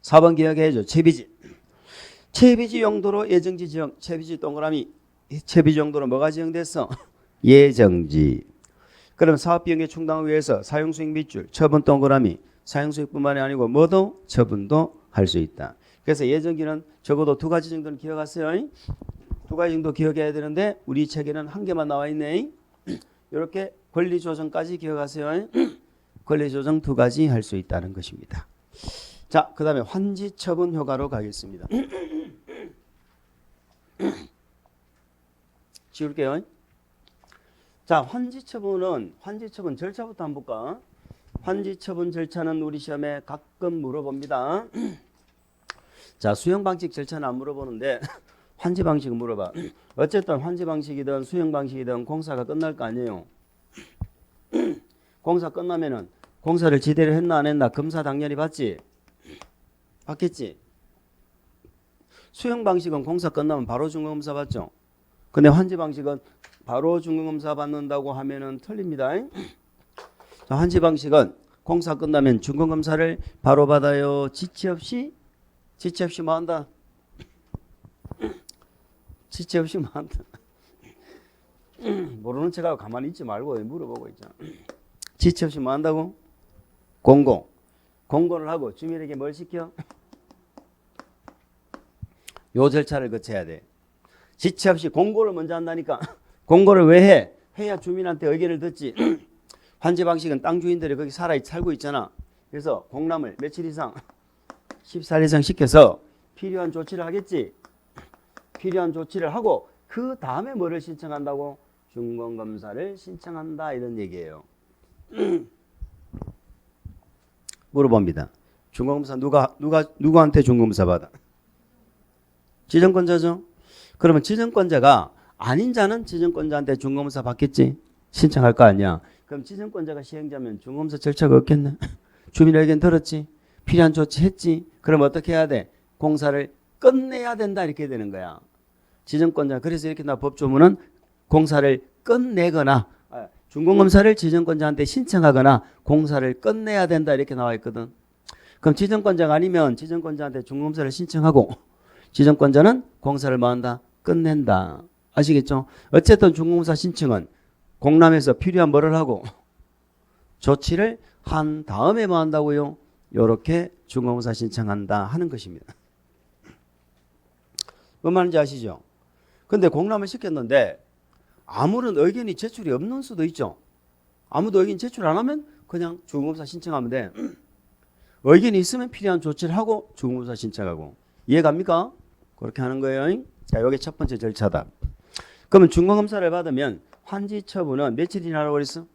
4번 기억해야죠. 채비지. 채비지 용도로 예정지 지정. 채비지 동그라미. 채비지 용도로 뭐가 지정됐어? 예정지. 그럼 사업비용의 충당을 위해서 사용수익 밑줄. 처분 동그라미. 사용수익뿐만이 아니고 뭐도 처분도 할 수 있다. 그래서 예정기는 적어도 두 가지 정도는 기억하세요. 두 가지 정도 기억해야 되는데 우리 책에는 한 개만 나와 있네. 이렇게 권리조정까지 기억하세요. 권리조정 두 가지 할 수 있다는 것입니다. 자, 그 다음에 환지처분 효과로 가겠습니다. 지울게요. 자, 환지처분 절차부터 한번 볼까? 환지처분 절차는 우리 시험에 가끔 물어봅니다. 자, 수용방식 절차는 안 물어보는데 환지방식은 물어봐. 어쨌든 환지방식이든 수용방식이든 공사가 끝날 거 아니에요. 공사 끝나면은 공사를 제대로 했나 안 했나 검사 당연히 받지. 받겠지. 수용방식은 공사 끝나면 바로 중간검사 받죠. 근데 환지방식은 바로 중간검사 받는다고 하면은 틀립니다. 자, 환지방식은 공사 끝나면 중간검사를 바로 받아요. 지체 없이 뭐 한다? 지체 없이 뭐 한다? 모르는 척하고 가만히 있지 말고 물어보고 있잖아. 지체 없이 뭐 한다고? 공고를 하고 주민에게 뭘 시켜? 요 절차를 거쳐야 돼. 지체 없이 공고를 먼저 한다니까. 공고를 왜 해? 해야 주민한테 의견을 듣지. 환지 방식은 땅 주인들이 거기 살고 있잖아. 그래서 공람을 며칠 이상 14일 이상 시켜서 필요한 조치를 하겠지. 필요한 조치를 하고 그 다음에 뭐를 신청한다고? 중간검사를 신청한다 이런 얘기예요. 물어봅니다. 중간검사 누구한테 중간검사 받아? 지정권자죠. 그러면 지정권자가 아닌 자는 지정권자한테 중간검사 받겠지. 신청할 거 아니야. 그럼 지정권자가 시행자면 중간검사 절차가 없겠네. 주민 의견 들었지. 필요한 조치 했지. 그럼 어떻게 해야 돼? 공사를 끝내야 된다 이렇게 되는 거야. 지정권자. 그래서 이렇게 나 법조문은 공사를 끝내거나 중간검사를 지정권자한테 신청하거나 공사를 끝내야 된다 이렇게 나와 있거든. 그럼 지정권자가 아니면 지정권자한테 중간검사를 신청하고 지정권자는 공사를 뭐 한다? 끝낸다. 아시겠죠? 어쨌든 중간검사 신청은 공람에서 필요한 뭐를 하고 조치를 한 다음에 뭐 한다고요? 이렇게 중간검사 신청한다 하는 것입니다. 뭔 말인지 아시죠? 근데 공람을 시켰는데 아무런 의견이 제출이 없는 수도 있죠. 아무도 의견 제출 안 하면 그냥 중간검사 신청하면 돼. 의견이 있으면 필요한 조치를 하고 중간검사 신청하고. 이해갑니까? 그렇게 하는 거예요. 자, 이게 첫 번째 절차다. 그러면 중간검사를 받으면 환지처분은 며칠이나 하라고 그랬어?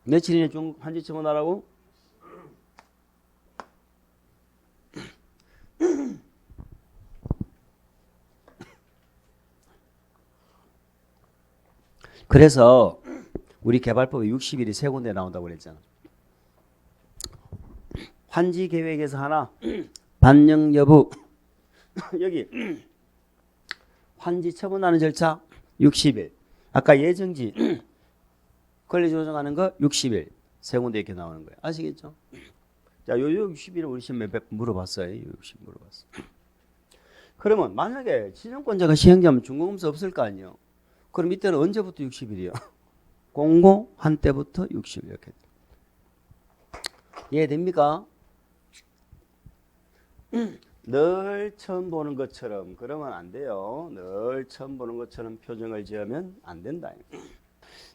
며칠이나 환지처분 하라고? 그래서 우리 개발법에 60일이 세 군데 나온다고 그랬잖아. 환지 계획에서 하나, 반영 여부. 여기 환지 처분하는 절차 60일. 아까 예정지 권리 조정하는 거 60일. 세 군데 이렇게 나오는 거예요. 아시겠죠? 자, 요 60일은 우리 시험 몇 번 물어봤어요. 60 물어봤어. 그러면 만약에 지정권자가 시행자면 중간검사 없을 거 아니에요. 그럼 이때는 언제부터 60일이요? 공고한 때부터 60일 이렇게. 이해됩니까? 늘 처음 보는 것처럼 그러면 안 돼요. 늘 처음 보는 것처럼 표정을 지으면 안 된다.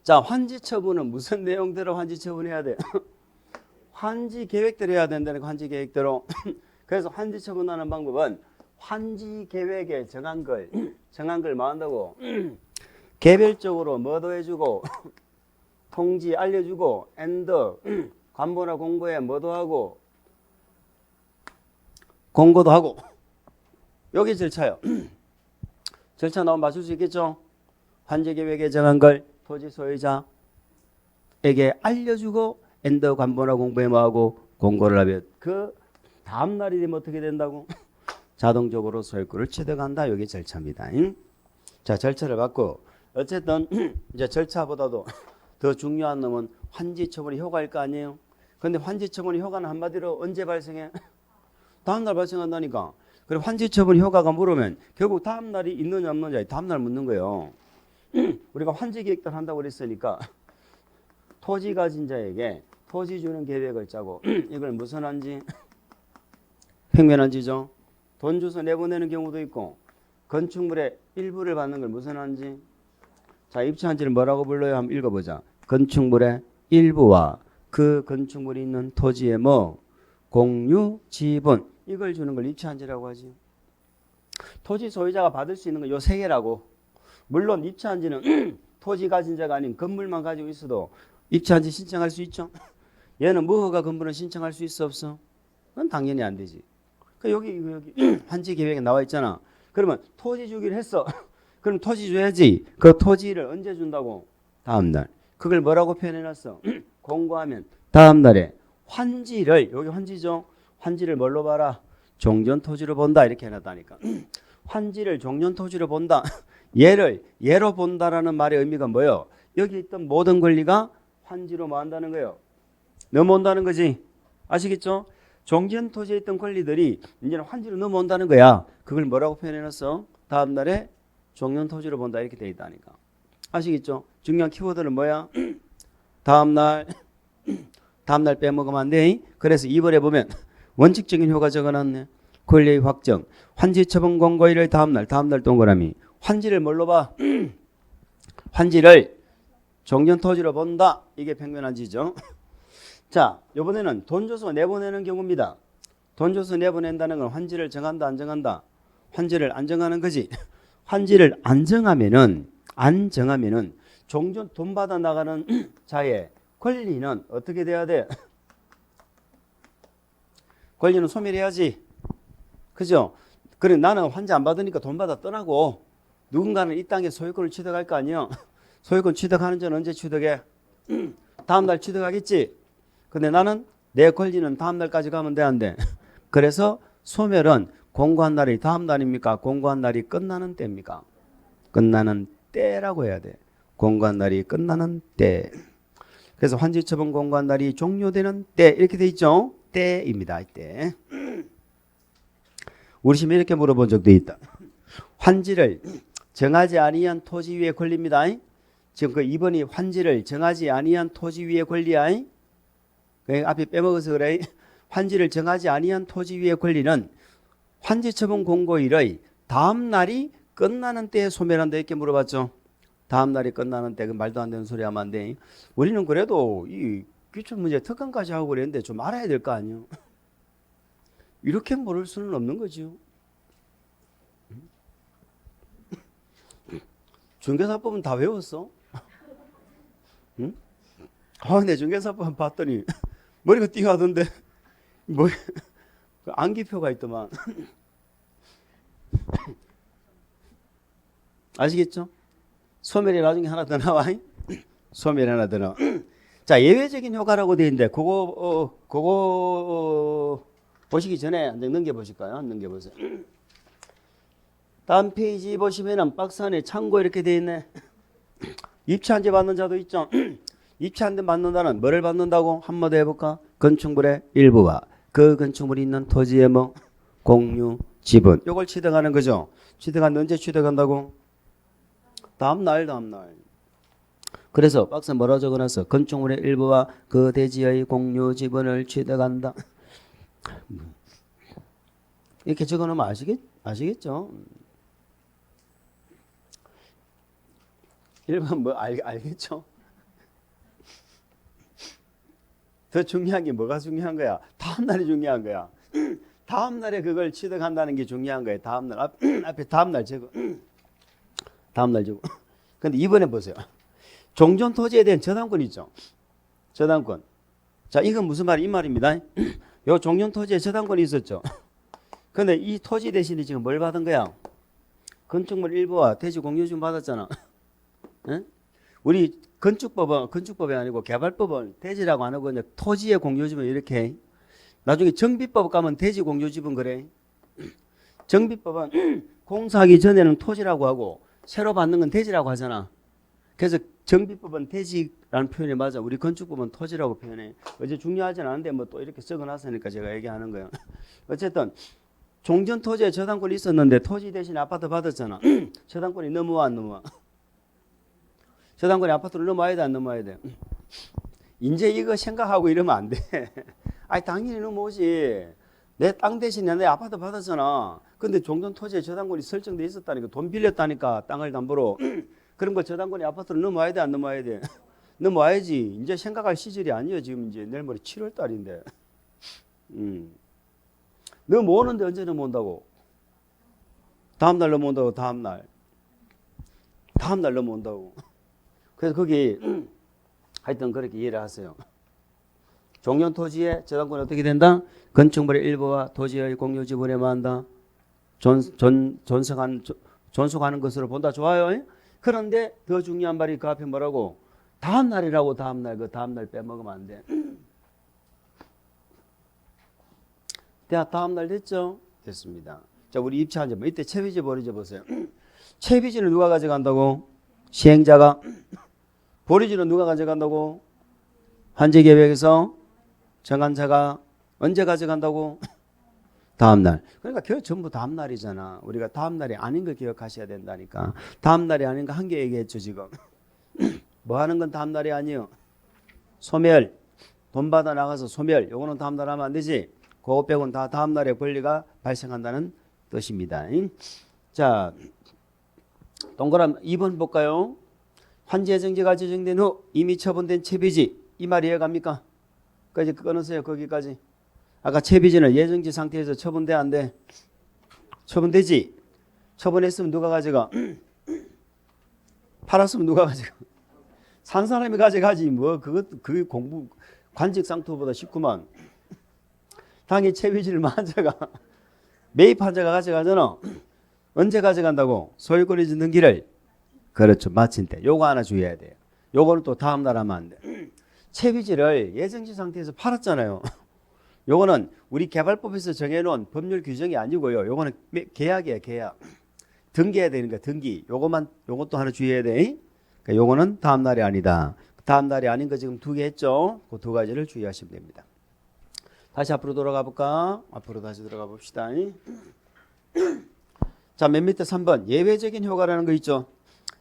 자, 환지 처분은 무슨 내용대로 환지 처분해야 돼? 환지 계획대로 해야 된다는 환지 계획대로. 그래서 환지 처분하는 방법은 환지 계획에 정한 걸 뭐 한다고? 개별적으로 뭐도 해주고 통지 알려주고 엔더 관보나 공고에 뭐도 하고 공고도 하고. 여기 절차요. 절차 나오면 맞출 수 있겠죠? 환지 계획에 정한 걸 토지 소유자에게 알려주고 엔더 관보나 공고에 뭐하고 공고를 하면 그 다음 날이 되면 어떻게 된다고? 자동적으로 소유권을 취득한다. 여기 절차입니다. 자, 절차를 받고 어쨌든 이제 절차보다도 더 중요한 놈은 환지 처분의 효과일 거 아니에요. 근데 환지 처분의 효과는 한마디로 언제 발생해? 다음날 발생한다니까. 그리고 환지 처분 효과가 물으면 결국 다음날이 있느냐 없느냐 다음날 묻는 거예요. 우리가 환지 계획들 한다고 그랬으니까 토지 가진 자에게 토지 주는 계획을 짜고 이걸 무슨 한지? 평면한지죠. 돈 줘서 내보내는 경우도 있고 건축물의 일부를 받는 걸 무슨 한지? 자, 입주한지를 뭐라고 불러요? 한번 읽어보자. 건축물의 일부와 그 건축물이 있는 토지의 뭐 공유 지분 이걸 주는 걸 입주한지라고 하지. 토지 소유자가 받을 수 있는 건 요 세 개라고. 물론 입주한지는 토지 가진 자가 아닌 건물만 가지고 있어도 입주한지 신청할 수 있죠. 얘는 무허가 건물은 신청할 수 있어 없어? 그건 당연히 안 되지. 여기 한지 계획에 나와 있잖아. 그러면 토지 주기를 했어. 그럼 토지 줘야지. 그 토지를 언제 준다고? 다음 날. 그걸 뭐라고 표현해놨어? 공고하면 다음 날에 환지를, 여기 환지죠. 환지를 뭘로 봐라? 종전 토지로 본다 이렇게 해놨다니까. 환지를 종전 토지로 본다. 얘를 예로 본다라는 말의 의미가 뭐예요? 여기 있던 모든 권리가 환지로 뭐 한다는 거예요? 넘어온다는 거지. 아시겠죠? 종전 토지에 있던 권리들이 이제는 환지로 넘어온다는 거야. 그걸 뭐라고 표현해놨어? 다음 날에 종전 토지로 본다 이렇게 돼 있다니까. 아시겠죠? 중요한 키워드는 뭐야? 다음 날 빼먹으면 안 돼. 그래서 2번에 보면 원칙적인 효과 적어놨네. 권리의 확정. 환지 처분 공고일을 다음 날 동그라미. 환지를 뭘로 봐? 환지를 종전 토지로 본다. 이게 평면한지죠. 자, 이번에는 돈 줘서 내보내는 경우입니다. 돈 줘서 내보낸다는 건 환지를 정한다 안 정한다? 환지를 안 정하는 거지. 환지를 안 정하면은 종전 돈 받아 나가는 자의 권리는 어떻게 돼야 돼? 권리는 소멸해야지. 그죠? 그래 나는 환지 안 받으니까 돈 받아 떠나고 누군가는 이 땅에 소유권을 취득할 거 아니에요. 소유권 취득하는 자는 언제 취득해? 다음 날 취득하겠지. 근데 나는 내 권리는 다음 날까지 가면 돼 안 돼? 그래서 소멸은 공고한 날이 다음 날입니까? 공고한 날이 끝나는 때입니까? 끝나는 때라고 해야 돼. 공고한 날이 끝나는 때. 그래서 환지 처분 공고한 날이 종료되는 때 이렇게 돼 있죠. 때입니다. 때. 우리 시험에 이렇게 물어본 적도 있다. 환지를 정하지 아니한 토지 위에 권리입니다. 지금 그 2번이 환지를 정하지 아니한 토지 위에 권리야. 그 앞에 빼먹어서 그래. 환지를 정하지 아니한 토지 위의 권리는 환지 처분 공고일의 다음 날이 끝나는 때에 소멸한다 이렇게 물어봤죠. 다음 날이 끝나는 때. 그 말도 안 되는 소리 하면 안 돼. 우리는 그래도 이 기출문제 특강까지 하고 그랬는데 좀 알아야 될 거 아니에요. 이렇게 모를 수는 없는 거죠. 중개사법은 다 외웠어? 응? 내 중개사법 봤더니 머리가 띵하던데 뭐 암기표가 있더만. 아시겠죠? 소멸이 나중에 하나 더 나와. 소멸이 하나 더 나와. 자, 예외적인 효과라고 되어 있는데 그거 보시기 전에 넘겨보실까요? 넘겨보세요. 다음 페이지 보시면은 박스 안에 참고 이렇게 되어 있네. 입주한지 받는 자도 있죠. 입주한지 받는다는 뭐를 받는다고? 한마디 해볼까? 건축물의 일부와 그 건축물이 있는 토지의 뭐 공유 지분 요걸 취득하는 거죠. 취득하는데 언제 취득한다고? 다음 날. 그래서 박스에 뭐라고 적어놨어? 건축물의 일부와 그 대지의 공유 지분을 취득한다. 이렇게 적어놓으면 아시겠죠? 1번 뭐 알겠죠? 더 중요한 게 뭐가 중요한 거야? 다음 날이 중요한 거야. 다음 날에 그걸 취득한다는 게 중요한 거예요. 다음 날 앞에 다음 날 적어. 다음 날 적어. 근데 이번에 보세요. 종전 토지에 대한 저당권 있죠. 저당권. 자, 이건 무슨 말이 이 말입니다. 요 종전 토지에 저당권이 있었죠. 근데 이 토지 대신에 지금 뭘 받은 거야? 건축물 일부와 대지 공유지분 받았잖아. 응? 우리 건축법이 아니고 개발법은 대지라고 안 하고 그냥 토지의 공유지분 이렇게 해. 나중에 정비법 가면 대지 공유지분 그래. 정비법은 공사하기 전에는 토지라고 하고 새로 받는 건 대지라고 하잖아. 그래서 정비법은 대지라는 표현이 맞아. 우리 건축법은 토지라고 표현해. 어제 중요하진 않은데 뭐 또 이렇게 적어놨으니까 제가 얘기하는 거예요. 어쨌든 종전 토지에 저당권이 있었는데 토지 대신에 아파트 받았잖아. 저당권이 넘어와 안 넘어와? 저당권이 아파트를 넘어와야 돼 안 넘어와야 돼? 이제 이거 생각하고 이러면 안 돼. 아니 당연히 넘어오지. 내 땅 대신에 내 아파트 받았잖아. 근데 종전토지에 저당권이 설정돼 있었다니까. 돈 빌렸다니까 땅을 담보로. 그런 거 저당권이 아파트로 넘어와야 돼 안 넘어와야 돼? 넘어와야지. 이제 생각할 시절이 아니에요. 지금 이제 내일 모레 7월 달인데. 넘어오는데 언제 넘어온다고? 다음날 넘어온다고. 다음날 넘어온다고. 그래서 거기 하여튼 그렇게 이해를 하세요. 종전토지의 저당권이 어떻게 된다? 건축물의 일부와 토지의 공유 지분에 만다. 존속하는 것으로 본다. 좋아요. 그런데 더 중요한 말이 그 앞에 뭐라고? 다음날이라고. 다음날. 그 다음날 빼먹으면 안 돼. 다음날 됐죠? 됐습니다. 자, 우리 입찰한 점. 이때 채비지 버리지 보세요. 채비지는 누가 가져간다고? 시행자가. 버리지는 누가 가져간다고? 환지계획에서 정한 자가. 언제 가져간다고? 다음날. 그러니까 전부 다음날이잖아. 우리가 다음날이 아닌 걸 기억하셔야 된다니까. 다음날이 아닌 거 한 개 얘기했죠 지금. 뭐 하는 건 다음날이 아니에요. 소멸. 돈 받아 나가서 소멸. 요거는 다음날 하면 안 되지. 그거 빼고는 다 다음날에 권리가 발생한다는 뜻입니다. 자, 동그라미 2번 볼까요? 환지예정지가 지정된 후 이미 처분된 채비지. 이 말 이해갑니까? 까지 끊으세요. 거기까지. 아까 채비지는 예정지 상태에서 처분돼 안 돼? 처분되지. 처분했으면 누가 가져가? 팔았으면 누가 가져가? 산 사람이 가져가지. 뭐 그것도 그 공부 관직 상투보다 쉽구만. 당연히 채비지를 만자가 매입한 자가 가져가잖아. 언제 가져간다고? 소유권이 짓는 길을. 그렇죠. 마친 때. 요거 하나 주의해야 돼요. 요거는 또 다음 날 하면 안 돼. 채비지를 예정지 상태에서 팔았잖아요. 요거는 우리 개발법에서 정해놓은 법률 규정이 아니고요. 요거는 계약이에요. 계약. 등기해야 되는 거야. 등기. 요것도 하나 주의해야 돼. 그러니까 요거는 다음 날이 아니다. 다음 날이 아닌 거 지금 2개 했죠. 그 2가지를 주의하시면 됩니다. 다시 앞으로 돌아가 볼까? 앞으로 다시 들어가 봅시다. 자, 맨 밑에 3번. 예외적인 효과라는 거 있죠.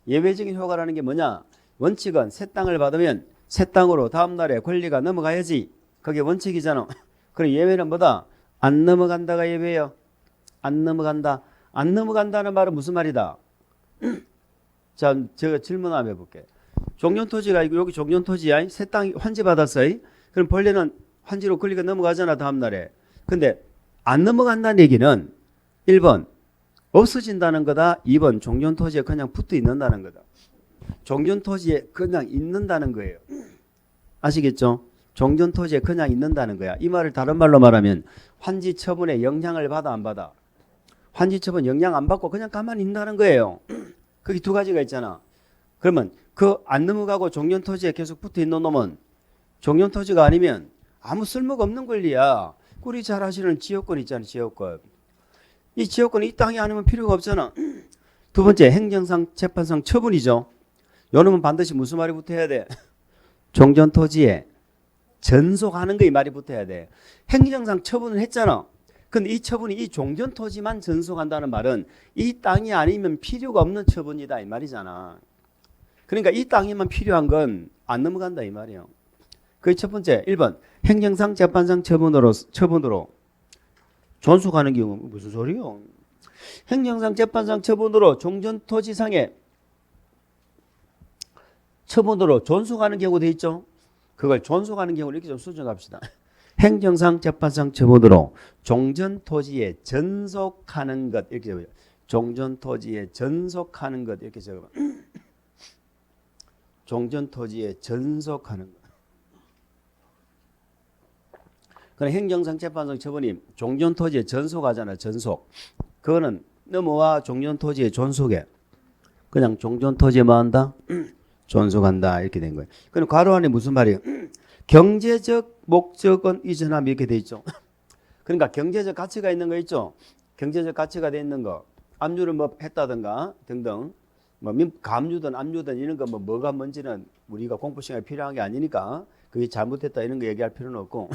예외적인 효과라는 게 뭐냐? 원칙은 새 땅을 받으면 새 땅으로 다음 날에 권리가 넘어가야지. 그게 원칙이잖아. 그럼 예외는 뭐다? 안 넘어간다가 예외예요. 안 넘어간다. 안 넘어간다는 말은 무슨 말이다? 자, 제가 질문 한번 해볼게. 종전토지가 있고 여기 종전토지야. 새 땅 환지 받았어요. 그럼 본래는 환지로 권리가 넘어가잖아. 다음 날에. 근데 안 넘어간다는 얘기는 1번 없어진다는 거다. 2번 종전토지에 그냥 붙어 있는다는 거다. 종전토지에 그냥 있는다는 거예요. 아시겠죠? 종전토지에 그냥 있는다는 거야. 이 말을 다른 말로 말하면 환지 처분에 영향을 받아 안 받아? 환지 처분 영향 안 받고 그냥 가만히 있는다는 거예요. 거기 2가지가 있잖아. 그러면 그 안 넘어가고 종전토지에 계속 붙어 있는 놈은 종전토지가 아니면 아무 쓸모가 없는 권리야. 우리 잘 아시는 지역권 있잖아. 지역권. 이 지역권은 이 땅이 아니면 필요가 없잖아. 2번째 행정상 재판상 처분이죠. 요 놈은 반드시 무슨 말이 붙어야 돼? 종전토지에 전속하는 거 이 말이 붙어야 돼. 행정상 처분을 했잖아. 근데 이 처분이 이 종전토지만 전속한다는 말은 이 땅이 아니면 필요가 없는 처분이다 이 말이잖아. 그러니까 이 땅이만 필요한 건 안 넘어간다 이 말이에요. 그게 첫 번째 1번 행정상 재판상 처분으로 존속하는 경우 무슨 소리요? 행정상 재판상 처분으로 종전토지상의 처분으로 존속하는 경우 돼 있죠. 그걸 존속하는 경우를 이렇게 좀 수정합시다. 행정상 재판상 처분으로 종전토지에 전속하는 것 이렇게 적어요. 종전토지에 전속하는 것 이렇게 적어요. 종전토지에 전속하는 것. 그럼 행정상 재판상 처분이 종전토지에 전속하잖아. 전속. 그거는 넘어와 종전토지에 존속해. 그냥 종전토지에 뭐 한다? 존속한다 이렇게 된 거예요. 그럼 괄호 안에 무슨 말이에요? 경제적 목적은 이전함 이렇게 돼 있죠. 그러니까 경제적 가치가 있는 거 있죠. 경제적 가치가 돼 있는 거. 압류를 뭐 했다든가 등등. 뭐 감류든 압류든 이런 거 뭐가 뭔지는 우리가 공부 시간에 필요한 게 아니니까 그게 잘못했다 이런 거 얘기할 필요는 없고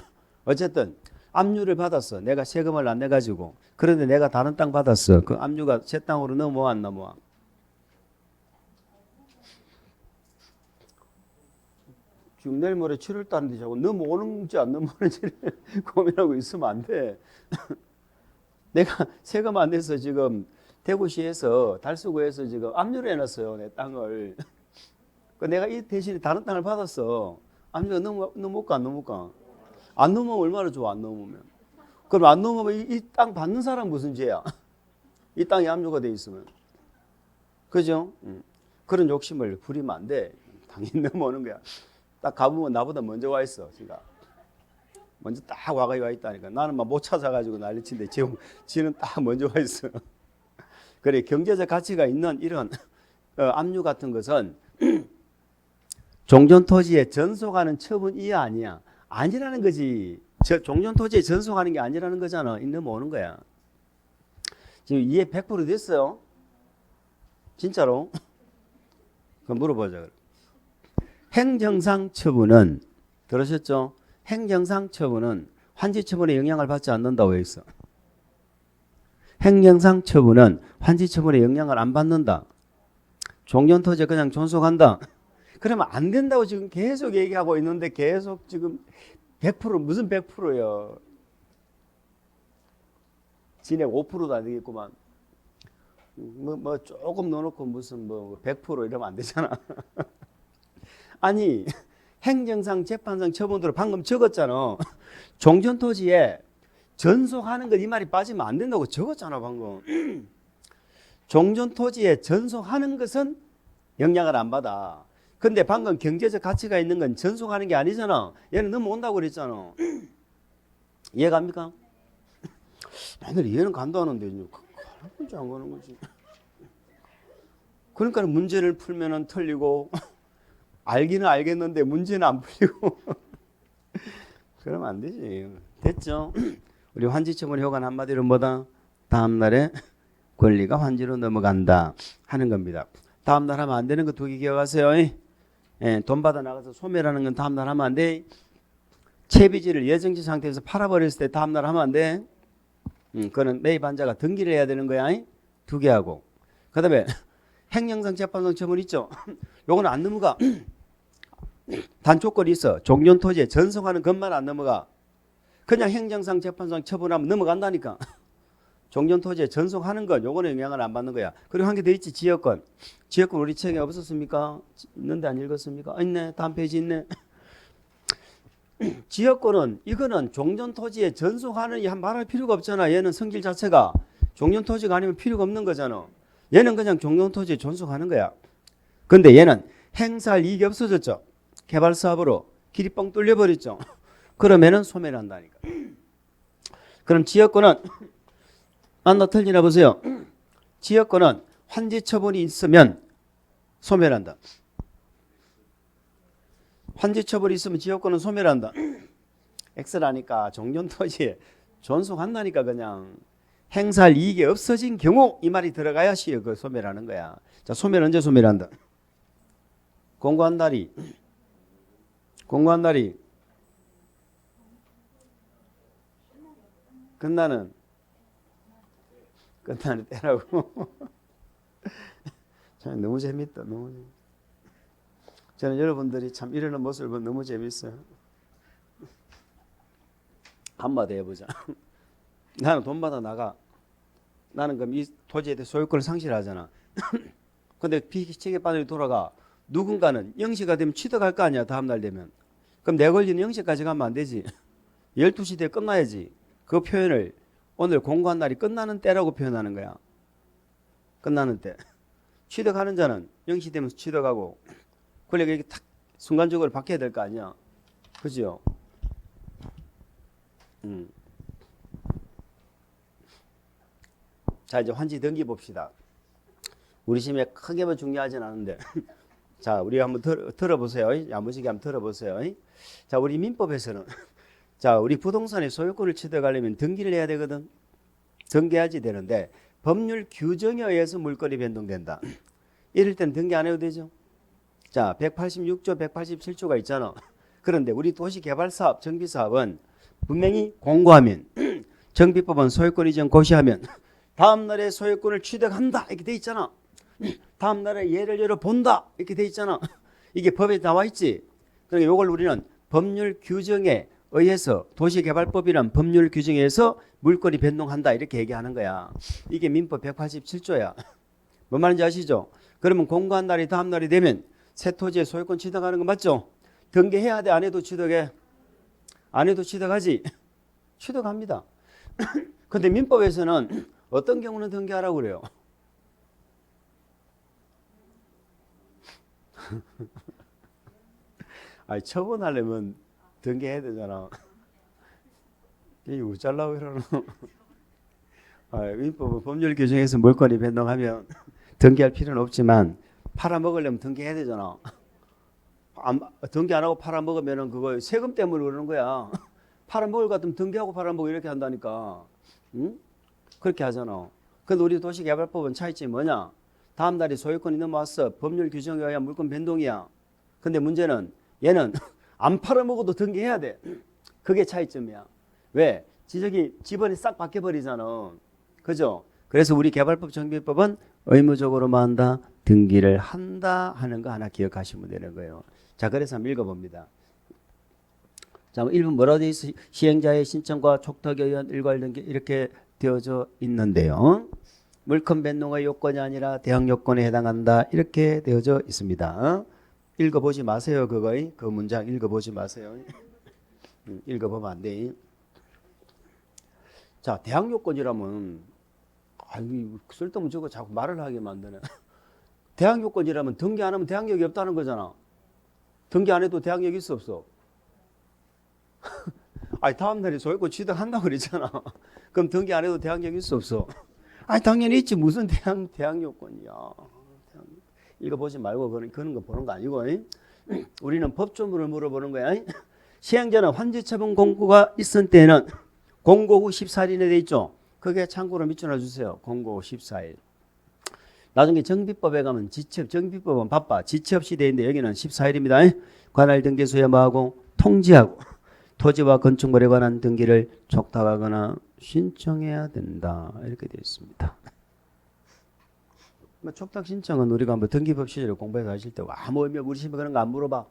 어쨌든 압류를 받았어. 내가 세금을 안 내가지고. 그런데 내가 다른 땅 받았어. 그 압류가 새 땅으로 넘어와 안 넘어와? 지금 내일 모레 7월 달인데 자꾸 넘어오는지 안 넘어오는지를 고민하고 있으면 안 돼. 내가 세금 안 내서 지금 대구시에서 달서구에서 지금 압류를 해놨어요. 내 땅을. 내가 이 대신에 다른 땅을 받았어. 압류가 넘을까 안 넘을까? 안 넘으면 얼마나 좋아, 안 넘으면. 그럼 안 넘으면 이 땅 받는 사람 무슨 죄야? 이 땅이 압류가 돼 있으면. 그죠? 그런 욕심을 부리면 안 돼. 당연히 넘어오는 거야. 딱 가보면 나보다 먼저 와 있어. 지가. 먼저 딱 와 있다니까. 나는 막 못 찾아가지고 난리친데 지는 딱 먼저 와 있어. 그래, 경제적 가치가 있는 이런 압류 같은 것은 종전토지에 전속하는 처분이 아니야. 아니라는 거지. 종전토지에 전속하는 게 아니라는 거잖아. 넘어오는 거야. 지금 이해 100% 됐어요? 진짜로? 그럼 물어보자. 행정상 처분은, 들으셨죠? 행정상 처분은 환지 처분에 영향을 받지 않는다고 했어. 행정상 처분은 환지 처분에 영향을 안 받는다. 종전토지에 그냥 존속한다. 그러면 안 된다고 지금 계속 얘기하고 있는데 계속 지금 100% 무슨 100%요? 진액 5%도 안 되겠구만. 뭐 조금 넣어놓고 무슨 100% 이러면 안 되잖아. 아니, 행정상 재판상 처분으로 방금 적었잖아. 종전토지에 전속하는 것 이 말이 빠지면 안 된다고 적었잖아 방금. 종전토지에 전속하는 것은 영향을 안 받아. 근데 방금 경제적 가치가 있는 건 전속하는 게 아니잖아. 얘는 넘어온다고 그랬잖아. 이해갑니까? 나는 이해는 간다 하는데 가는지 안 가는 거지. 그러니까 문제를 풀면은 틀리고 알기는 알겠는데 문제는 안 풀리고 그러면 안 되지. 됐죠? 우리 환지처분 효과는 한마디로 뭐다? 다음날에 권리가 환지로 넘어간다 하는 겁니다. 다음날 하면 안 되는 거 두 개 기억하세요. 예, 돈 받아 나가서 소멸하는 건 다음날 하면 안 돼. 채비지를 예정지 상태에서 팔아버렸을 때 다음날 하면 안 돼. 그거는 매입한자가 등기를 해야 되는 거야. 두 개 하고. 그 다음에 행정상 재판상 처분 있죠. 요거는 안 넘어가. 단 조건이 있어. 종전토지에 전속하는 것만 안 넘어가. 그냥 행정상 재판상 처분하면 넘어간다니까. 종전토지에 전속하는 것 요거는 영향을 안 받는 거야. 그리고 한 개 더 있지. 지역권. 지역권 우리 책에 없었습니까? 있는데 안 읽었습니까? 있네. 다음 페이지 있네. 지역권은 이거는 종전토지에 전속하는 말할 필요가 없잖아. 얘는 성질 자체가 종전토지가 아니면 필요가 없는 거잖아. 얘는 그냥 종전토지에 전속하는 거야. 근데 얘는 행사할 이익이 없어졌죠. 개발사업으로 길이 뻥 뚫려버렸죠. 그러면은 소멸한다니까. 그럼 지역권은 맞나 틀리나 보세요. 지역권은 환지 처분이 있으면 소멸한다. 환지 처분이 있으면 지역권은 소멸한다. X라니까 종전토지에 존속한다니까. 그냥 행사할 이익이 없어진 경우 이 말이 들어가야 그 소멸하는 거야. 자, 소멸 언제 소멸한다? 공고한 날이 끝나는 때라고. 너무 재밌다. 너무 재밌다. 저는 여러분들이 참 이러는 모습을 보면 너무 재밌어요. 한마디 해보자. 나는 돈 받아 나가. 나는 그럼 이 토지에 대해 소유권을 상실하잖아. 근데 비체계반으로 돌아가. 누군가는 0시가 되면 취득할 거 아니야. 다음날 되면. 그럼 내 권리는 0시까지 가면 안 되지. 12시 때 끝나야지. 그 표현을 오늘 공고한 날이 끝나는 때라고 표현하는 거야. 끝나는 때. 취득하는 자는 0시 되면 취득하고 권리가 이렇게 탁 순간적으로 바뀌어야 될 거 아니야. 그죠? 자, 이제 환지 등기 봅시다. 우리 심에 크게 뭐 중요하진 않은데. 자, 우리 한번 들어보세요. 야무지게 한번 들어보세요. 자, 우리 민법에서는 자, 우리 부동산의 소유권을 취득하려면 등기를 해야 되거든. 등기해야지 되는데 법률 규정에 의해서 물권이 변동된다. 이럴 때는 등기 안 해도 되죠. 자, 186조, 187조가 있잖아. 그런데 우리 도시개발사업, 정비사업은 분명히 공고하면 정비법은 소유권 이전 고시하면 다음 날에 소유권을 취득한다 이렇게 돼 있잖아. 다음 날에 예를 열어 본다 이렇게 돼 있잖아. 이게 법에 나와 있지. 그러니까 이걸 우리는 법률 규정에 의해서 도시개발법이란 법률 규정에 의해서 물건이 변동한다 이렇게 얘기하는 거야. 이게 민법 187조야. 뭔 말인지 아시죠? 그러면 공고한 날이 다음 날이 되면 새 토지의 소유권 취득하는 거 맞죠? 등기해야 돼? 안 해도 취득해? 안 해도 취득하지? 취득합니다. 근데 민법에서는 어떤 경우는 등기하라고 그래요? 아니 처분하려면 등기해야 되잖아. 이게 우짤라고 이러노. 민법 법률 규정에서 물건이 변동하면 등기할 필요는 없지만 팔아먹으려면 등기해야 되잖아. 등기 안 하고 팔아먹으면 그거 세금 때문에 그러는 거야. 팔아먹을 것 같으면 등기하고 팔아먹고 이렇게 한다니까. 응? 그렇게 하잖아. 근데 우리 도시개발법은 차이점이 뭐냐? 다음 날이 소유권이 넘어왔어. 법률 규정에 의한 물건 변동이야. 근데 문제는 얘는 안 팔아먹어도 등기해야 돼. 그게 차이점이야. 왜? 지적이 지번이 싹 바뀌어버리잖아. 그죠? 그래서 우리 개발법 정비법은 의무적으로만 한다, 등기를 한다 하는 거 하나 기억하시면 되는 거예요. 자, 그래서 한번 읽어봅니다. 자, 1번 뭐라고 되어 있어? 시행자의 신청과 촉탁에 의한 일괄 등기 이렇게 되어져 있는데요. 물건 변동의 요건이 아니라 대항 요건에 해당한다 이렇게 되어져 있습니다. 읽어보지 마세요. 그 문장 읽어보지 마세요. 읽어보면 안 돼. 자, 대항 요건이라면 아유 쓸데없는 저거 자꾸 말을 하게 만드네. 대항 요건이라면 등기 안 하면 대항력이 없다는 거잖아. 등기 안 해도 대항력이 있어 없어? 아니 다음 날에 소유권 취득한다고 그랬잖아. 그럼 등기 안 해도 대항력이 있어 없어? 아니 당연히 있지. 무슨 대항 요건이야. 읽어보지 말고 그런 거 보는 거 아니고 우리는 법조문을 물어보는 거야. 시행자는 환지처분 공고가 있은 때는 공고 후 14일에 돼 있죠. 그게 참고로 밑줄어 주세요. 공고 후 14일. 나중에 정비법에 가면 정비법은 바빠. 지체 없이 돼 있는데 여기는 14일입니다. 관할 등기소에 뭐하고 통지하고 토지와 건축물에 관한 등기를 촉탁하거나 신청해야 된다. 이렇게 되어 있습니다. 촉탁 신청은 우리가 뭐 등기법 시절에 공부해서 하실 때 아무 의미 우리 집에 그런 거 안 물어봐.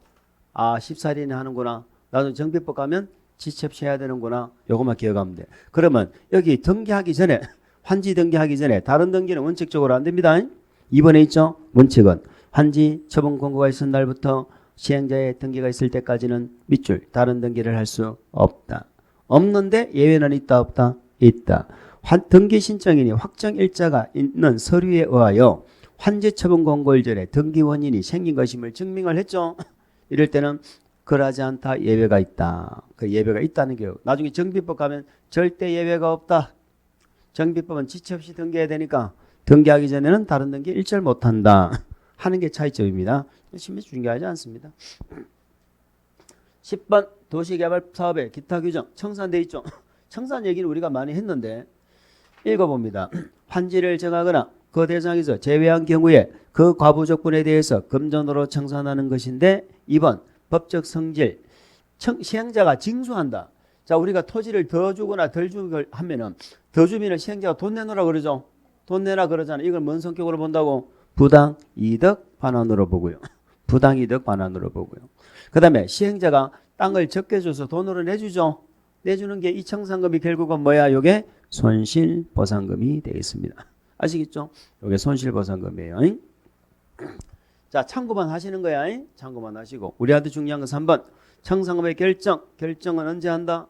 아 14일이나 하는구나. 나도 정비법 가면 지체 없이 해야 되는구나. 요것만 기억하면 돼. 그러면 여기 등기하기 전에 환지 등기하기 전에 다른 등기는 원칙적으로 안 됩니다. 이번에 있죠. 원칙은 환지 처분 공고가 있은 날부터 시행자의 등기가 있을 때까지는 밑줄 다른 등기를 할 수 없다. 없는데 예외는 있다 없다? 있다. 등기 신청인이 확정 일자가 있는 서류에 의하여 환지 처분 공고 일전에 등기 원인이 생긴 것임을 증명을 했죠. 이럴 때는 그러지 않다 예외가 있다. 그 예외가 있다는 게 나중에 정비법 가면 절대 예외가 없다. 정비법은 지체 없이 등기해야 되니까 등기하기 전에는 다른 등기 일절 못한다 하는 게 차이점입니다. 심히 중요하지 않습니다. 10번 도시개발 사업의 기타 규정 청산돼 있죠. 청산 얘기는 우리가 많이 했는데 읽어봅니다. 환지를 정하거나 그 대상에서 제외한 경우에 그 과부 조건에 대해서 금전으로 청산하는 것인데 2번 법적 성질 시행자가 징수한다. 자, 우리가 토지를 더 주거나 덜 주고 하면은 더 주면은 시행자가 돈 내놓으라 그러죠. 돈 내라 그러잖아. 이걸 뭔 성격으로 본다고? 부당 이득 반환으로 보고요. 부당 이득 반환으로 보고요. 그다음에 시행자가 땅을 적게 줘서 돈으로 내주죠. 내주는 게 이 청산금이 결국은 뭐야? 요게 손실보상금이 되겠습니다. 아시겠죠? 요게 손실보상금이에요. 자, 참고만 하시는 거야. 참고만 하시고 우리한테 중요한 건 3번 청산금의 결정은 언제 한다?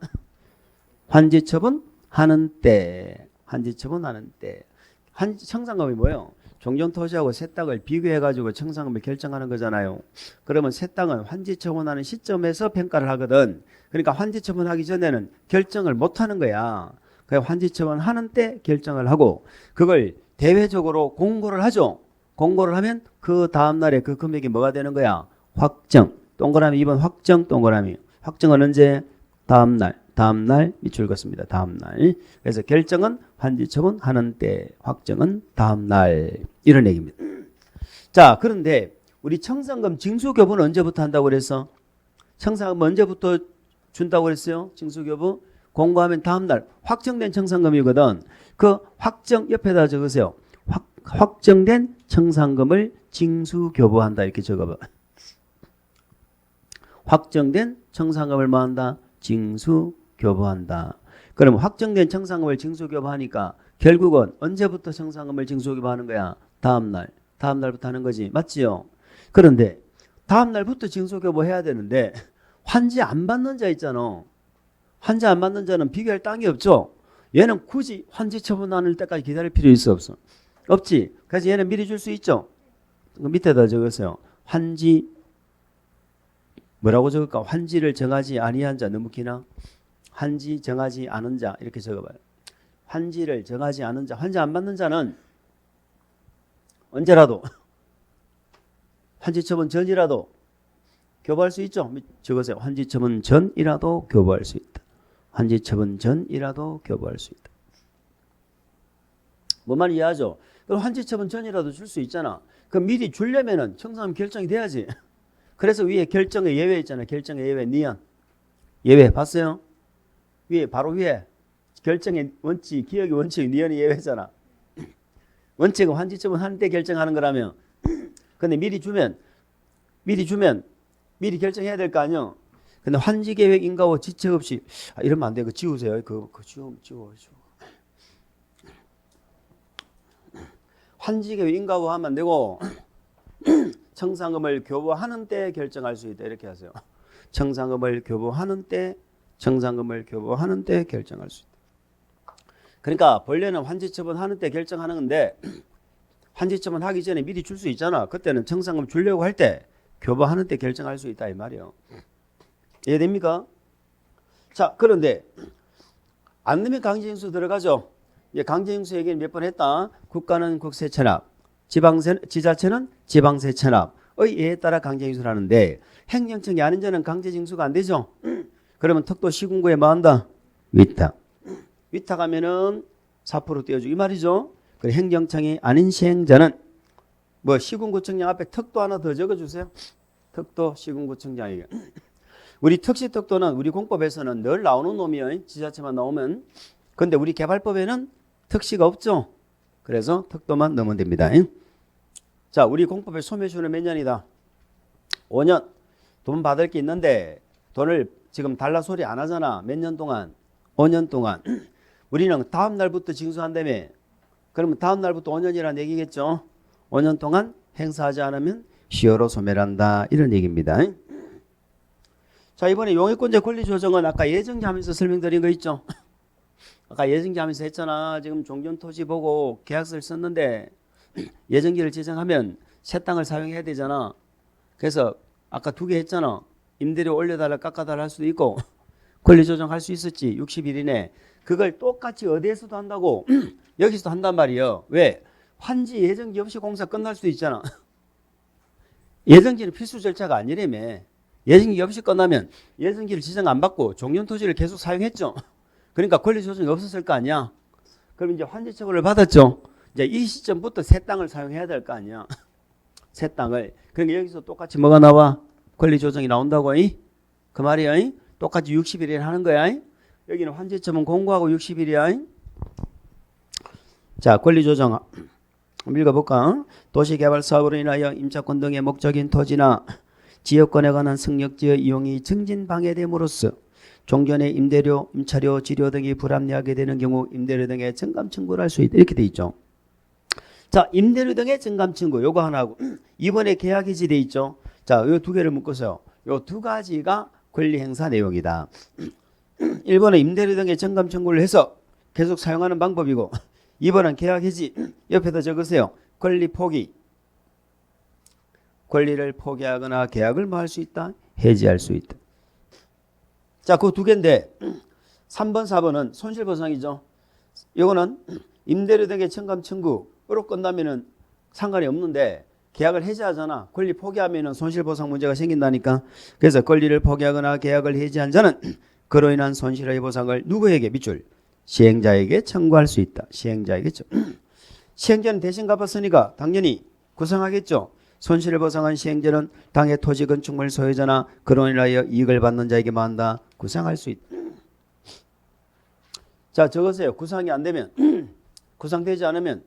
환지처분 하는 때. 환지처분 하는 때. 청산금이 뭐예요? 종전토지하고 새 땅을 비교해가지고 청산금을 결정하는 거잖아요. 그러면 새 땅은 환지처분하는 시점에서 평가를 하거든. 그러니까 환지처분하기 전에는 결정을 못하는 거야. 그래서 환지처분하는 때 결정을 하고 그걸 대외적으로 공고를 하죠. 공고를 하면 그 다음날에 그 금액이 뭐가 되는 거야? 확정. 동그라미 2번 확정 동그라미. 확정은 언제? 다음날 밑줄 긋습니다. 다음날. 그래서 결정은 환지처분 하는 때, 확정은 다음날. 이런 얘기입니다. 자, 그런데 우리 청산금 징수교부는 언제부터 한다고 그랬어? 청산금 언제부터 준다고 그랬어요? 징수교부? 공고하면 다음날 확정된 청산금이거든. 그 확정 옆에다 적으세요. 확정된 청산금을 징수교부한다 이렇게 적어봐. 확정된 청산금을 뭐한다? 징수교부한다. 그럼 확정된 청산금을 징수교부하니까 결국은 언제부터 청산금을 징수교부하는 거야? 다음날. 다음날부터 하는 거지. 맞지요? 그런데 다음날부터 징수교부해야 되는데 환지 안 받는 자 있잖아. 환지 안 받는 자는 비교할 땅이 없죠. 얘는 굳이 환지 처분하는 때까지 기다릴 필요 있어 없어? 없지. 그래서 얘는 미리 줄 수 있죠. 밑에다 적었어요. 환지 뭐라고 적을까? 환지를 정하지 아니한 자. 너무 기나? 환지 정하지 않은 자 이렇게 적어봐요. 환지를 정하지 않은 자. 환지 안 받는 자는 언제라도 환지 처분 전이라도 교부할 수 있죠. 적으세요. 환지 처분 전이라도 교부할 수 있다. 환지 처분 전이라도 교부할 수 있다. 뭔 말 이해하죠? 그럼 환지 처분 전이라도 줄 수 있잖아. 그럼 미리 주려면은 청산금 결정이 돼야지. 그래서 위에 결정의 예외 있잖아요. 결정의 예외 니은. 예외 봤어요? 위에 바로 위에 결정의 원칙, 기억의 원칙 니은이 예외잖아. 원칙은 환지 처분 하는 때 결정하는 거라며. 근데 미리 주면 미리 결정해야 될 거 아니요. 근데 환지 계획 인가와 지체 없이 이러면 안 돼. 그거 지우세요. 그거 지워. 환지 계획 인가와 하면 안 되고 청산금을 교부하는 때 결정할 수 있다. 이렇게 하세요. 청산금을 교부하는 때 결정할 수 있다. 그러니까 본래는 환지 처분하는 때 결정하는 건데 환지 처분하기 전에 미리 줄 수 있잖아. 그때는 청산금 주려고 할 때 교부하는 때 결정할 수 있다 이 말이에요. 이해됩니까? 자, 그런데 안 넣으면 강제징수 들어가죠. 강제징수 얘기는 몇 번 했다. 국가는 국세 체납, 지자체는 지방세 체납의 예에 따라 강제징수를 하는데 행정청이 아닌 자는 강제징수가 안 되죠. 그러면 특도 시군구에 뭐 한다? 위탁. 위탁하면은 4% 떼어주고 이 말이죠. 그리고 행정청이 아닌 시행자는 뭐 시군구청장 앞에 특도 하나 더 적어주세요. 특도 시군구청장에게. 우리 특시특도는 우리 공법에서는 늘 나오는 놈이에요. 지자체만 나오면. 근데 우리 개발법에는 특시가 없죠. 그래서 특도만 넣으면 됩니다. 자, 우리 공법의 소멸시효는 몇 년이다? 5년. 돈 받을 게 있는데 돈을 지금 달라 소리 안 하잖아. 몇 년 동안? 5년 동안. 우리는 다음 날부터 징수한다며. 그러면 다음 날부터 5년이라는 얘기겠죠. 5년 동안 행사하지 않으면 시효로 소멸한다. 이런 얘기입니다. 자, 이번에 용익권자 권리 조정은 아까 예정자하면서 설명드린 거 있죠. 아까 예정자하면서 했잖아. 지금 종전토지 보고 계약서를 썼는데 예정지를 지정하면 새 땅을 사용해야 되잖아. 그래서 아까 2개 했잖아. 임대료 올려달라 깎아달라 할 수도 있고 권리 조정할 수 있었지. 60일 이내. 그걸 똑같이 어디에서도 한다고 여기서도 한단 말이에요. 왜? 환지 예정지 없이 공사 끝날 수도 있잖아. 예정지는 필수 절차가 아니라며. 예정지 없이 끝나면 예정지를 지정 안 받고 종전토지를 계속 사용했죠. 그러니까 권리 조정이 없었을 거 아니야. 그럼 이제 환지 처분을 받았죠. 이제 이 시점부터 새 땅을 사용해야 될 거 아니야. 새 땅을. 그러니까 여기서 똑같이 뭐가 나와? 권리 조정이 나온다고. 그 말이야. 똑같이 60일에 하는 거야. 여기는 환지 처분 공고하고 60일이야. 자, 권리 조정 읽어볼까? 도시개발 사업으로 인하여 임차권 등의 목적인 토지나 지역권에 관한 승역지의 이용이 증진 방해됨으로써 종전의 임대료, 임차료, 지료 등이 불합리하게 되는 경우 임대료 등의 증감 청구를 할 수 있다. 이렇게 돼 있죠. 자, 임대료 등의 증감 청구 요거 하나 하고 이번에 계약 해지 돼 있죠. 자, 요 2개를 묶어서요. 요 2가지가 권리 행사 내용이다. 1번은 임대료 등의 증감 청구를 해서 계속 사용하는 방법이고 2번은 계약 해지. 옆에다 적으세요. 권리 포기. 권리를 포기하거나 계약을 뭐 할 수 있다? 해지할 수 있다. 자, 그 2개인데 3번, 4번은 손실보상이죠. 이거는 임대료 등의 청감 청구로 끝나면은 상관이 없는데 계약을 해지하잖아. 권리 포기하면은 손실보상 문제가 생긴다니까. 그래서 권리를 포기하거나 계약을 해지한 자는 그로 인한 손실의 보상을 누구에게 밑줄? 시행자에게 청구할 수 있다. 시행자에게죠. 시행자는 대신 갚았으니까 당연히 구상하겠죠. 손실을 보상한 시행자는 당해 토지 건축물 소유자나 그로 인하여 이익을 받는 자에게 만다. 구상할 수 있다. 자, 적으세요. 구상이 안 되면 구상되지 않으면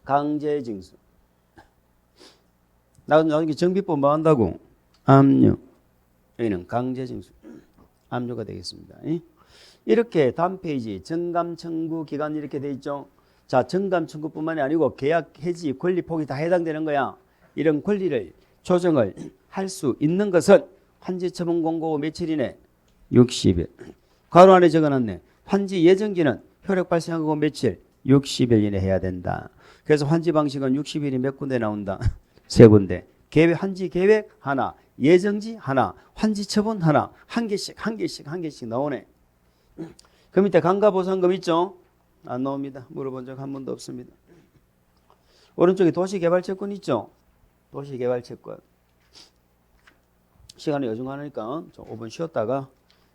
강제징수. 나중에 정비법 뭐 한다고? 압류. 여기는 강제징수 압류가 되겠습니다. 이렇게 다음 페이지 정감 청구 기간 이렇게 돼 있죠. 자, 정감 청구뿐만이 아니고 계약 해지 권리 폭이 다 해당되는 거야. 이런 권리를 조정을 할 수 있는 것은 환지 처분 공고 후 며칠이네? 60일. 괄호 안에 적어놨네. 환지 예정기는 효력 발생하고 며칠? 60일 이내 해야 된다. 그래서 환지 방식은 60일이 몇 군데 나온다? 3군데. 계획, 환지 계획 하나, 예정지 하나, 환지 처분 하나, 한 개씩 나오네. 그 밑에 감가보상금 있죠? 안 나옵니다. 물어본 적 한 번도 없습니다. 오른쪽에 도시개발채권 있죠? 도시개발채권. 시간이 여중하니까 5분 쉬었다가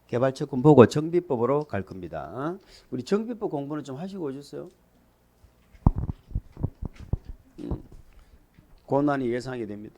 개발채권 보고 정비법으로 갈 겁니다. 우리 정비법 공부는 좀 하시고 오셨어요? 고난이 예상이 됩니다.